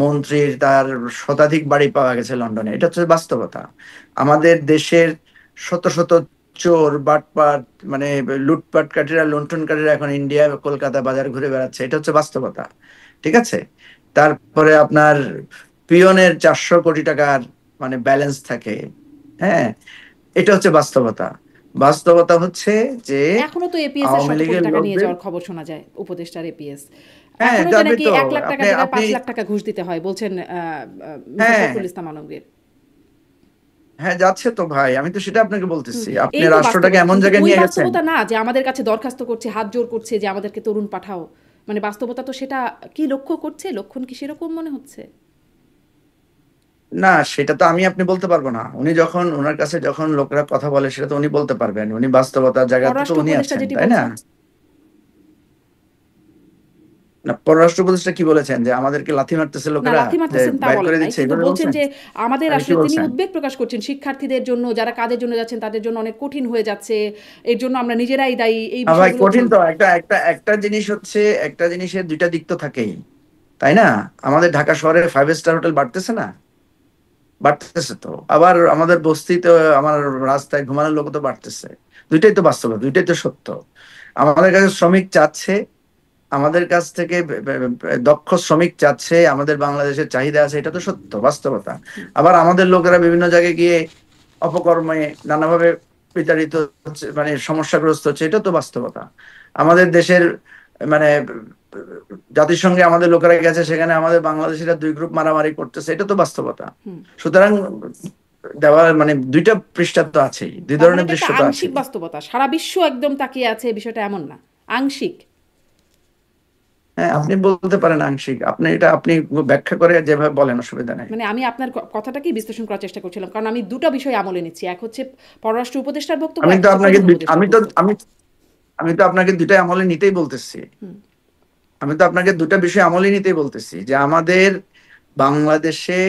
মন্ত্রীর তার শতাধিক বাড়ি পাওয়া গেছে লন্ডনে, এটা হচ্ছে বাস্তবতা। আমাদের দেশের শত শত চোর বাটপাট মানে লুটপাটকারীরা, লুণ্ঠনকারীরা এখন ইন্ডিয়া কলকাতা বাজার ঘুরে বেড়াচ্ছে, এটা হচ্ছে বাস্তবতা। ঠিক আছে, তারপরে আপনার পিয়নের 400 কোটি টাকার মানে ব্যালেন্স থাকে, হ্যাঁ, এটা হচ্ছে বাস্তবতা। বাস্তবতা হচ্ছে যে এখনো তো এপিএস এর আওয়ামী শত কোটি লীগের টাকা নিয়ে লোকদের, যাওয়ার খবর শোনা যায়, উপদেষ্টার এপিএস। হ্যাঁ, এখনো যে যাবে নাকি তো। 1 লাখ আপনি টাকার জায়গায় আপনি 5 লাখ টাকা ঘুষ দিতে হয় বলছেন মির্জা হ্যাঁ, ফখরুল ইসলাম আলমগীর। হ্যাঁ, যাচ্ছে তো ভাই, আমি তো সেটা আপনাকে হুম। বলতেছি, আপনি এই তো রাষ্ট্রটাকে বাস্তবতা, এমন কিন্তু জায়গায় ওই নিয়ে গেছেন। বাস্তবতা না যে আমাদের কাছে দরখাস্ত করছে, হাত জোর করছে যে আমাদেরকে তরুণ পাঠাও। মানে বাস্তবতা তো সেটা কি লক্ষ্য করছে, লক্ষণ কি সেরকম মনে হচ্ছে? না, সেটা তো আমি আপনি বলতে পারবো না। উনি যখন ওনার কাছে যখন লোকরা কথা বলে, সেটা তো উনি বলতে পারবেন, উনি বাস্তবতার জায়গাতে তো পররাষ্ট্র উনি উপদেষ্টা আছেন, যেটি তাই না? বলছেন। না, পররাষ্ট্র উপদেষ্টা কি বলেছেন, যে আমাদেরকে লাথি মারতেছে না, লোকেরা, লাথি যে মারতেছেন তা বাইর বলেন করে নাই, দিচ্ছে, কিন্তু এভাবে বলছেন বলছেন? যে আমাদের তাহলে কি আসলে তিনি বলছেন? উদ্বেগ প্রকাশ করছেন শিক্ষার্থীদের জন্য, যারা কাজের জন্য যাচ্ছেন তাদের জন্য অনেক কঠিন হয়ে যাচ্ছে, এর জন্য আমরা নিজেরাই দায়ী, এই ভাই, বিষয়গুলো কঠিন বলছেন। তো একটা একটা একটা জিনিস হচ্ছে, একটা জিনিসের দুইটা দিক তো থাকেই, তাই না? আমাদের ঢাকা শহরে 5 স্টার হোটেল বাড়তেছে না? বাড়তেছে তো। আবার আমাদের বস্তিতে, আমার রাস্তায় ঘুমানোর লোক তো বাড়তেছে। দুইটাই তো বাস্তবতা, দুইটাই তো সত্য। আমাদের কাছে শ্রমিক চাচ্ছে, আমাদের কাছ থেকে দক্ষ শ্রমিক চাচ্ছে, আমাদের বাংলাদেশের চাহিদা আছে, এটা তো সত্য বাস্তবতা। আবার আমাদের লোকেরা বিভিন্ন জায়গায় গিয়ে অপকর্মে নানাভাবে বিতাড়িত হচ্ছে, মানে সমস্যাগ্রস্ত হচ্ছে, এটা তো বাস্তবতা। আমাদের দেশের মানে জাতিসংঘে আমাদের লোকেরা গেছে, সেখানে আমাদের বাংলাদেশিরা 2 গ্রুপ মারামারি করতেছে, এটা তো বাস্তবতা। হুম। সুতরাং দেওয়া মানে দুইটা পৃষ্ঠা তো আছেই, দুই তার মানে ধরনের এটা দৃশ্য একটা তো আংশিক আছেই। বাস্তবতা, সারা বিশ্ব একদম তাকিয়ে আছে বিষয়টা এমন না, আংশিক। হ্যাঁ, আপনি বলতে পারেন আংশিক, আপনি এটা আপনি ব্যাখ্যা করে যেভাবে বলেন, অসুবিধা নেই। মানে আমি আপনার কথাটাকেই বিশ্লেষণ করার চেষ্টা করছিলাম, কারণ আমি দুটো বিষয় আমলে নিচ্ছি, এক হচ্ছে পররাষ্ট্র উপদেষ্টার বক্তব্য, আমি এক তো হচ্ছে আপনাকে প্রধান উপদেষ্টার বক্তব্য। আমি তো আপনাকে দুটাই আমলে নিতেই বলতেছি। হুম। আমি তো আপনাকে দুটা বিষয় আমলে নিতেই বলতেছি, যে আমাদের বাংলাদেশে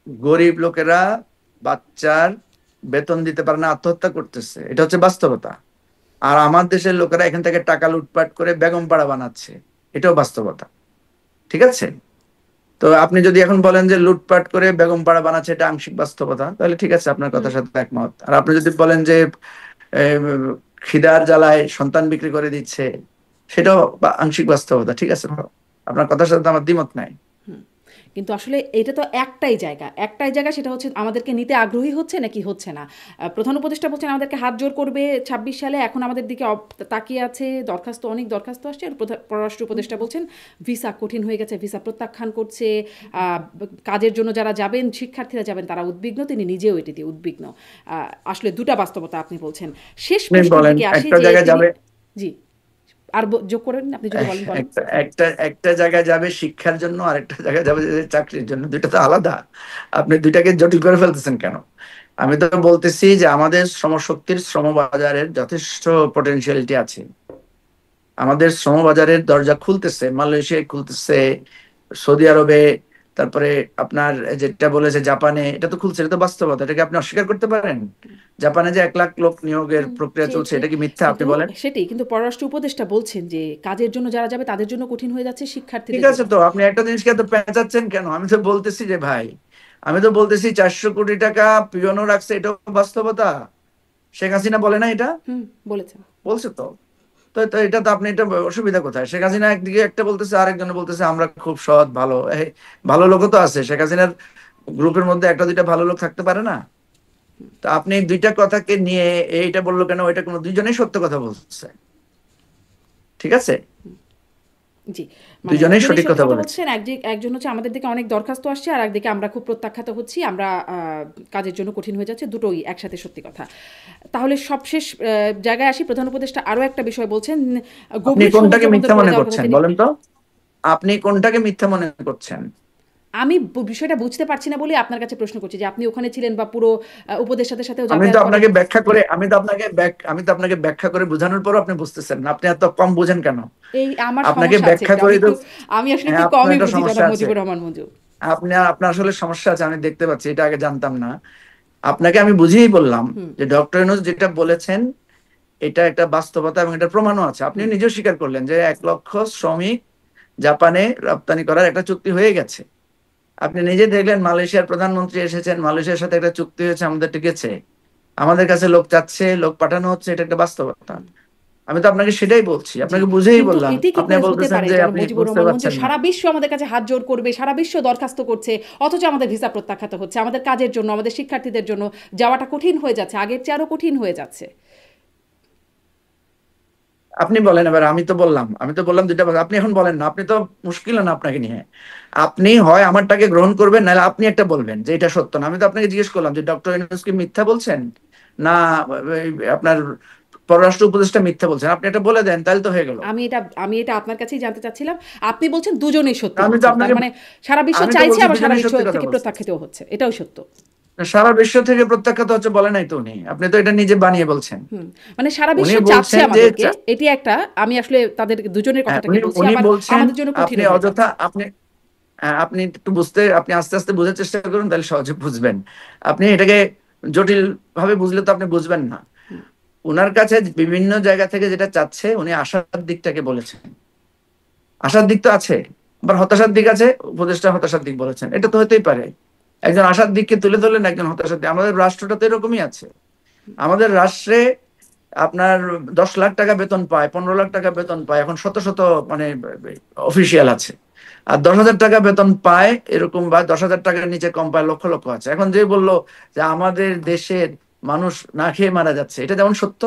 গরিব লোকেরা বাচ্চার বেতন দিতে পারে না, আত্মহত্যা করতেছে, এটা হচ্ছে বাস্তবতা। আর আমার দেশের লোকেরা এখান থেকে টাকা লুটপাট করে বেগম পাড়া বানাচ্ছে, এটাও বাস্তবতা। ঠিক আছে, তো আপনি যদি এখন বলেন যে লুটপাট করে বেগম পাড়া বানাচ্ছে, এটা আংশিক বাস্তবতা, তাহলে ঠিক আছে, আপনার হুম। কথার সাথে একমত। আর আপনি যদি বলেন যে এম, খিদার জ্বালায় সন্তান বিক্রি করে দিচ্ছে, সেটাও আংশিক বাস্তবতা। ঠিক আছে, তো আপনার কথার সাথে তো আমার দ্বিমত নাই। হুম। কিন্তু আসলে এটা তো একটাই জায়গা, একটাই জায়গা, সেটা হচ্ছে আমাদেরকে নিতে আগ্রহী হচ্ছে নাকি হচ্ছে না। প্রধান উপদেষ্টা বলছেন আমাদেরকে হাত জোর করবে 26 সালে, এখন আমাদের দিকে তাকিয়ে আছে, দরখাস্ত, অনেক দরখাস্ত আসছে। আর পররাষ্ট্র উপদেষ্টা বলছেন ভিসা কঠিন হয়ে গেছে, ভিসা প্রত্যাখ্যান করছে। আহ, কাজের জন্য যারা যাবেন, শিক্ষার্থীরা যাবেন, তারা উদ্বিগ্ন, তিনি নিজেও এটি দিয়ে উদ্বিগ্ন। আসলে দুটা বাস্তবতা আপনি বলছেন। শেষ আপনি প্রশ্নের বলেন, দিকে আসি একটা যে জায়গায় তিনি, যাবে, জি, আর যোগ করেন আপনি যদি বলেন, বলেন। একটা একটা একটা জায়গায় যাবে শিক্ষার জন্য, আর একটা জায়গায় যাবে যে চাকরির জন্য, দুইটা তো আলাদা। আপনি দুইটাকে জটিল করে ফেলতেছেন কেন? আমি তো বলতেছি যে আমাদের শ্রমশক্তির শ্রমবাজারের যথেষ্ট পটেনশিয়ালিটি আছে। আমাদের শ্রমবাজারের দরজা খুলতেছে, মালয়েশিয়ায় খুলতেছে, সৌদি আরবে, তারপরে আপনার যেটা বলেছে জাপানে, এটা তো খুলছে, এটা তো বাস্তবতা, এটাকে আপনি অস্বীকার করতে পারেন? জাপানে যে 1 লাখ লোক নিয়োগের প্রক্রিয়া চলছে, চেয়েছে, এটা কি মিথ্যা? আপনি কিন্তু বলেন। সেটাই, কিন্তু পররাষ্ট্র উপদেষ্টা বলছেন যে কাজের জন্য যারা যাবে তাদের জন্য কঠিন হয়ে যাচ্ছে, ঠিক শিক্ষার্থীদের আছে, জন্য। তো আপনি একটা জিনিসকে এত পেঁচাচ্ছেন কেন? আমি তো বলতেছি যে ভাই, আমি তো বলতেছি 400 কোটি টাকা পিয়নও রাখছে, এটাও বাস্তবতা। শেখ হাসিনা বলে না এটা? হুম, বলেছেন। বলছে তো। তো তো এটা তো আপনি, এটা অসুবিধা কোথায়? শেখ হাসিনা একদিকে একটা বলতেছে, আরেকজন বলতেছে আমরা খুব সৎ ভালো। ভালো লোকও তো আছে শেখ হাসিনার গ্রুপের মধ্যে, একটা দুইটা ভালো লোক থাকতে পারে না? তো আপনি এই দুইটা কথাকে নিয়ে এইটা বললো কেন? ওইটা কোনো, দুইজনেই সত্য কথা বলছে, ঠিক আছে? জি, মানে দুইজনেই দুজনেই সঠিক সত্যি কথা কথা বলেছে। বলছেন। একজন হচ্ছে আমাদের দিকে অনেক দরখাস্ত আসছে, আর একদিকে আমরা খুব প্রত্যাখ্যাত হচ্ছি, আমরা কাজের জন্য কঠিন হয়ে যাচ্ছে, দুটোই একসাথে সত্যি কথা। তাহলে সবশেষ জায়গায় আসি, প্রধান উপদেষ্টা আরো একটা বিষয় বলছেন, আপনি গভীর সমুদ্র কোনটাকে বন্দর মিথ্যা করে মনে দেওয়ার কথা করছেন তিনি। বলেন তো? আপনি কোনটাকে মিথ্যা মনে করছেন? আমি বিষয়টা বুঝতে পারছি না বলে আপনার কাছে প্রশ্ন করছি যে আপনি ওখানে ছিলেন বা পুরো উপদেষ্টাদের সাথেও আমি তো যাতায়াত করেন। আপনাকে ব্যাখ্যা করে, আমি তো আপনাকে ব্যাখ্যা করে বোঝানোর পরও আপনি বুঝতেছেন না। আপনি এত কম বুঝেন কেন? এই আমার আপনাকে সমস্যা আছে ব্যাখ্যা একটু, করে তো, আমি আসলে হ্যাঁ, একটু আপনার কমই একটা বুঝি সমস্যা জনাব আছে। মুজিবুর রহমান মঞ্জু। আপনার আসলে সমস্যা আছে, আমি দেখতে পাচ্ছি, এটা আগে জানতাম না। আপনাকে আমি বুঝিয়েই বললাম হুম, যে ডক্টর ইউনূস যেটা বলেছেন এটা একটা বাস্তবতা, এবং এটা প্রমাণও আছে। আপনি হুম, নিজেও স্বীকার করলেন যে 1 লক্ষ শ্রমিক জাপানে রপ্তানি করার একটা চুক্তি হয়ে গেছে। আপনি নিজে দেখলেন, মালয়েশিয়ার প্রধানমন্ত্রী এসেছেন, মালয়েশিয়ার সাথে একটা চুক্তি হয়েছে, আমাদের টিকেছে। আমাদের কাছে লোক চাচ্ছে, লোক পাঠানো হচ্ছে, এটা একটা বাস্তবতা। হুম। আমি তো আপনাকে সেটাই বলছি, জি, আপনাকে বুঝেই কিন্তু বললাম, এটি কি আপনি করে হতে বলতেছেন পারে যে জনাব আপনি মুজিবুর বুঝতে রহমান মঞ্জু? পারছেন না। সারা বিশ্ব আমাদের কাছে হাত জোড় করবে, সারা বিশ্ব দরখাস্ত করছে, অথচ আমাদের ভিসা প্রত্যাখ্যাত হচ্ছে, আমাদের কাজের জন্য, আমাদের শিক্ষার্থীদের জন্য যাওয়াটা কঠিন হয়ে যাচ্ছে, আগের চেয়ে আরো কঠিন হয়ে যাচ্ছে। আপনি বলেন এবার। আমি তো বললাম দুইটা কথা, আপনি এখন বলেন না। আপনি তো মুশকিল না আপনাকে নিয়ে। আপনি হয় আমারটাকে গ্রহণ করবেন, নাহলে আপনি একটা বলবেন যে এটা সত্য না। আমি তো আপনাকে জিজ্ঞেস করলাম যে ডক্টর ইউনূস কি মিথ্যা বলছেন, না আপনার পররাষ্ট্র উপদেষ্টা মিথ্যা বলছেন? আপনি এটা বলে দেন, তাহলে তো হয়ে গেল। আমি এটা আপনার কাছেই জানতে চাচ্ছিলাম। আপনি বলছেন দুজনেই সত্যি আমি তো বলছেন, তার আপনাকে, মানে সারা বিশ্ব আমি তো চাইছে, বলছি আবার সারা দুজনেই বিশ্ব সত্যি কথা থেকে বলছে। প্রত্যাখ্যাত হচ্ছে, এটাও সত্য। সারা বিশ্ব থেকে প্রত্যাখ্যাত হচ্ছে বলে নাই তো উনি, আপনি তো এটা নিজে বানিয়ে বলছেন। হুম, মানে সারা বিশ্ব উনি চাচ্ছে বলছেন যে আমাদেরকে, এটি একটা, আমি আসলে তাদের দুজনের হ্যাঁ, কথাটাকে উনি বলছি, উনি আবার বলছেন, আমাদের জন্য আপনি কঠিনও হয়ে অযথা যাচ্ছে। আপনি, হ্যাঁ, আপনি একটু বুঝতে, আপনি আস্তে আস্তে বোঝার চেষ্টা করুন, তাহলে সহজে বুঝবেন। আপনি এটাকে জটিল ভাবে বুঝলে তো আপনি বুঝবেন না। হুম, উনার কাছে বিভিন্ন জায়গা থেকে যেটা চাচ্ছে, উনি আশার দিকটাকে বলেছেন। আশার দিক তো আছে, আবার হতাশার দিক আছে। উপদেষ্টা হতাশার দিক বলেছেন, এটা তো হতেই পারে। একজন আশার দিককে তুলে ধরলেন, একজন হতাশার দিক। আমাদের রাষ্ট্রটা তো এরকমই আছে। আমাদের রাষ্ট্রে আপনার 10 লাখ টাকা বেতন পায়, 15 লাখ টাকা বেতন পায়, এখন শত শত মানে অফিসিয়াল আছে। আর 10,000 টাকা বেতন পায় এরকম, বা 10,000 টাকার নিচে কম পায় লক্ষ লক্ষ আছে। এখন যে বললো যে আমাদের দেশের মানুষ না খেয়ে মারা যাচ্ছে, এটা যেমন সত্য।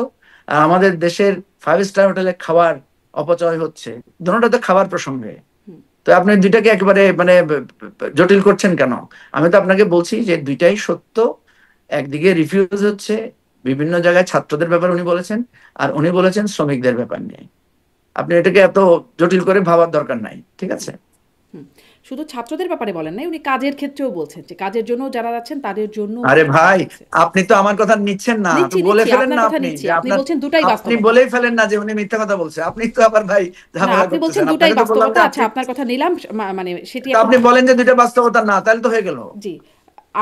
আর আমাদের দেশের 5 স্টার হোটেলে খাবার অপচয় হচ্ছে, দুটোটা তো খাবার প্রসঙ্গে। হুম। তো আপনি দুইটাকে একেবারে মানে জটিল করছেন কেন? আমি তো আপনাকে বলছি যে দুইটাই সত্য। একদিকে রিফিউজ হচ্ছে, বিভিন্ন জায়গায় ছাত্রদের ব্যাপারে উনি বলেছেন, আর উনি বলেছেন শ্রমিকদের ব্যাপার নিয়ে। আপনি এটাকে এত জটিল করে ভাবার দরকার নাই, ঠিক আছে? হুম, শুধু ছাত্রদের ব্যাপারে বলেন নাই, উনি কাজের ক্ষেত্রেও বলছেন যে কাজের জন্য যারা যাচ্ছেন তাদের জন্য আরে ভাই, আছে। আপনি তো আমার কথা নিচ্ছেন না, তো নিচ্ছি, বলে নিচ্ছি, ফেলেন আপনার না কথা আপনি নিচ্ছি, যে আপনি আপনার, বলছেন দুটাই আপনি বাস্তবতা। বলেই ফেলেন না যে উনি মিথ্যা কথা বলছে। আপনি তো আবার ভাই না, ঝামেলা আপনি বলছেন করতেছেন। দুটাই আপনাকে তো বললাম বাস্তবতা, যে আচ্ছা আপনি, আপনার কথা নিলাম, মানে সেটি তো এখন। আপনি বলেন যে দুইটা বাস্তবতা না, তাহলে তো হয়ে গেল। জি,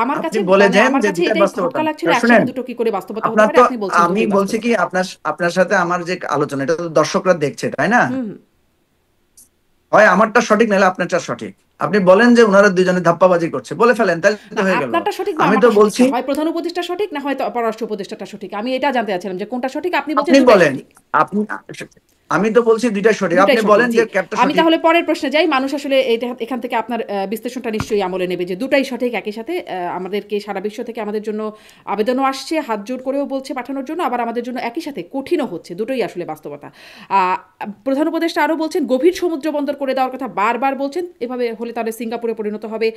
আমার আপনি কাছে, বলে মানে দেন আমার যে কাছে দুইটা এটাই বাস্তবতা খটকা না। লাগছিল, শুনেন, একসাথে দুটো কি করে বাস্তবতা হতে আপনার পারে, তো, আপনি বলছেন আমি দুটোই বলছি কি, বাস্তবতা। আপনার আপনার সাথে আমার যে আলোচনা, এটা তো দর্শকরা দেখছে, তাই না? হুম, হুম। হয় আমারটা সঠিক, নাহলে আপনারটা সঠিক। আপনি বলেন যে ওনারা দুজনে ধাপ্পাবাজি করছে, বলে ফেলেন, তাহলে না, তো হয়ে গেল। আপনারটা সঠিক বা আমি তো আমারটা সঠিক বলছি, না, হয় প্রধান উপদেষ্টা সঠিক, না হয় পররাষ্ট্র উপদেষ্টাটা সঠিক, আমি এটা জানতে চাচ্ছিলাম যে কোনটা সঠিক, আপনি বলছেন আপনি দুটাই বলেন, সঠিক। আপনি, আমি তো বলছি দুইটা সঠিক, দুটাই আপনি সঠিক, বলেন জি। যে ক্যাপটা আমি সঠিক। তাহলে পরের প্রশ্নে যাই। মানুষ আসলে এটা, এখান থেকে আপনার বিশ্লেষণটা নিশ্চয়ই আমলে নেবে যে দুটাই সঠিক, একই সাথে আমাদেরকে সারা বিশ্ব থেকে আমাদের জন্য আবেদনও আসছে, হাত জোর করেও বলছে পাঠানোর জন্য, আবার আমাদের জন্য একই সাথে কঠিনও হচ্ছে, দুটোই আসলে বাস্তবতা। প্রধান উপদেষ্টা আরও বলছেন গভীর সমুদ্র বন্দর করে দেওয়ার কথা বারবার বলছেন, এভাবে হলে তাহলে সিঙ্গাপুরে পরিণত হবে।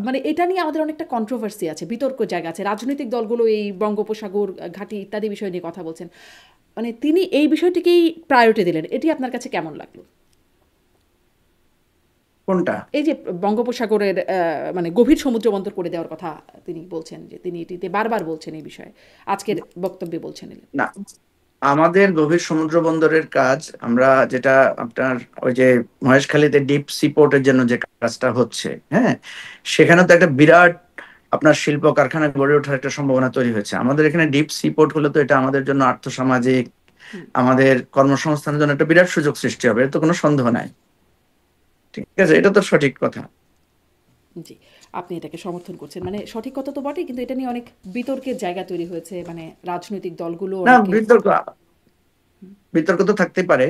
মানে এটা নিয়ে আমাদের অনেকটা কন্ট্রোভার্সি আছে, বিতর্ক জায়গা আছে, রাজনৈতিক দলগুলো এই বঙ্গোপসাগর ঘাঁটি ইত্যাদি বিষয় নিয়ে কথা বলছেন। মানে তিনি এই বিষয়টিকেই প্রায়োরিটি দিলেন, এটি আপনার কাছে কেমন লাগলো? কোনটা? এই যে বঙ্গোপসাগরের মানে গভীর সমুদ্র বন্দর করে দেওয়ার কথা তিনি বলছেন, যে তিনি এটিতে বারবার বলছেন এই বিষয়ে, আজকের বক্তব্যে বলছেন। না, আমাদের গভীর সমুদ্র বন্দরের কাজ আমরা যেটা আপনার ওই যে মহেশখালীতে ডিপ সি পোর্টের জন্য যে কাজটা হচ্ছে, হ্যাঁ, সেখানে তো একটা বিরাট আপনার শিল্প কারখানা গড়ে ওঠার একটা সম্ভাবনা তৈরি হয়েছে। আমাদের এখানে ডিপ সি পোর্ট হলে তো এটা আমাদের জন্য আর্থসামাজিক, হুম, আমাদের কর্মসংস্থানের জন্য একটা বিরাট সুযোগ সৃষ্টি হবে, এর তো কোনো সন্দেহ নাই। ঠিক আছে, এটা তো সঠিক কথা। জি, আপনি এটাকে সমর্থন করছেন, মানে সঠিক কথা তো বটেই, কিন্তু এটা নিয়ে অনেক বিতর্কের জায়গা তৈরি হয়েছে, মানে রাজনৈতিক দলগুলো না, অনেকে। বিতর্ক বিতর্ক তো থাকতেই পারে।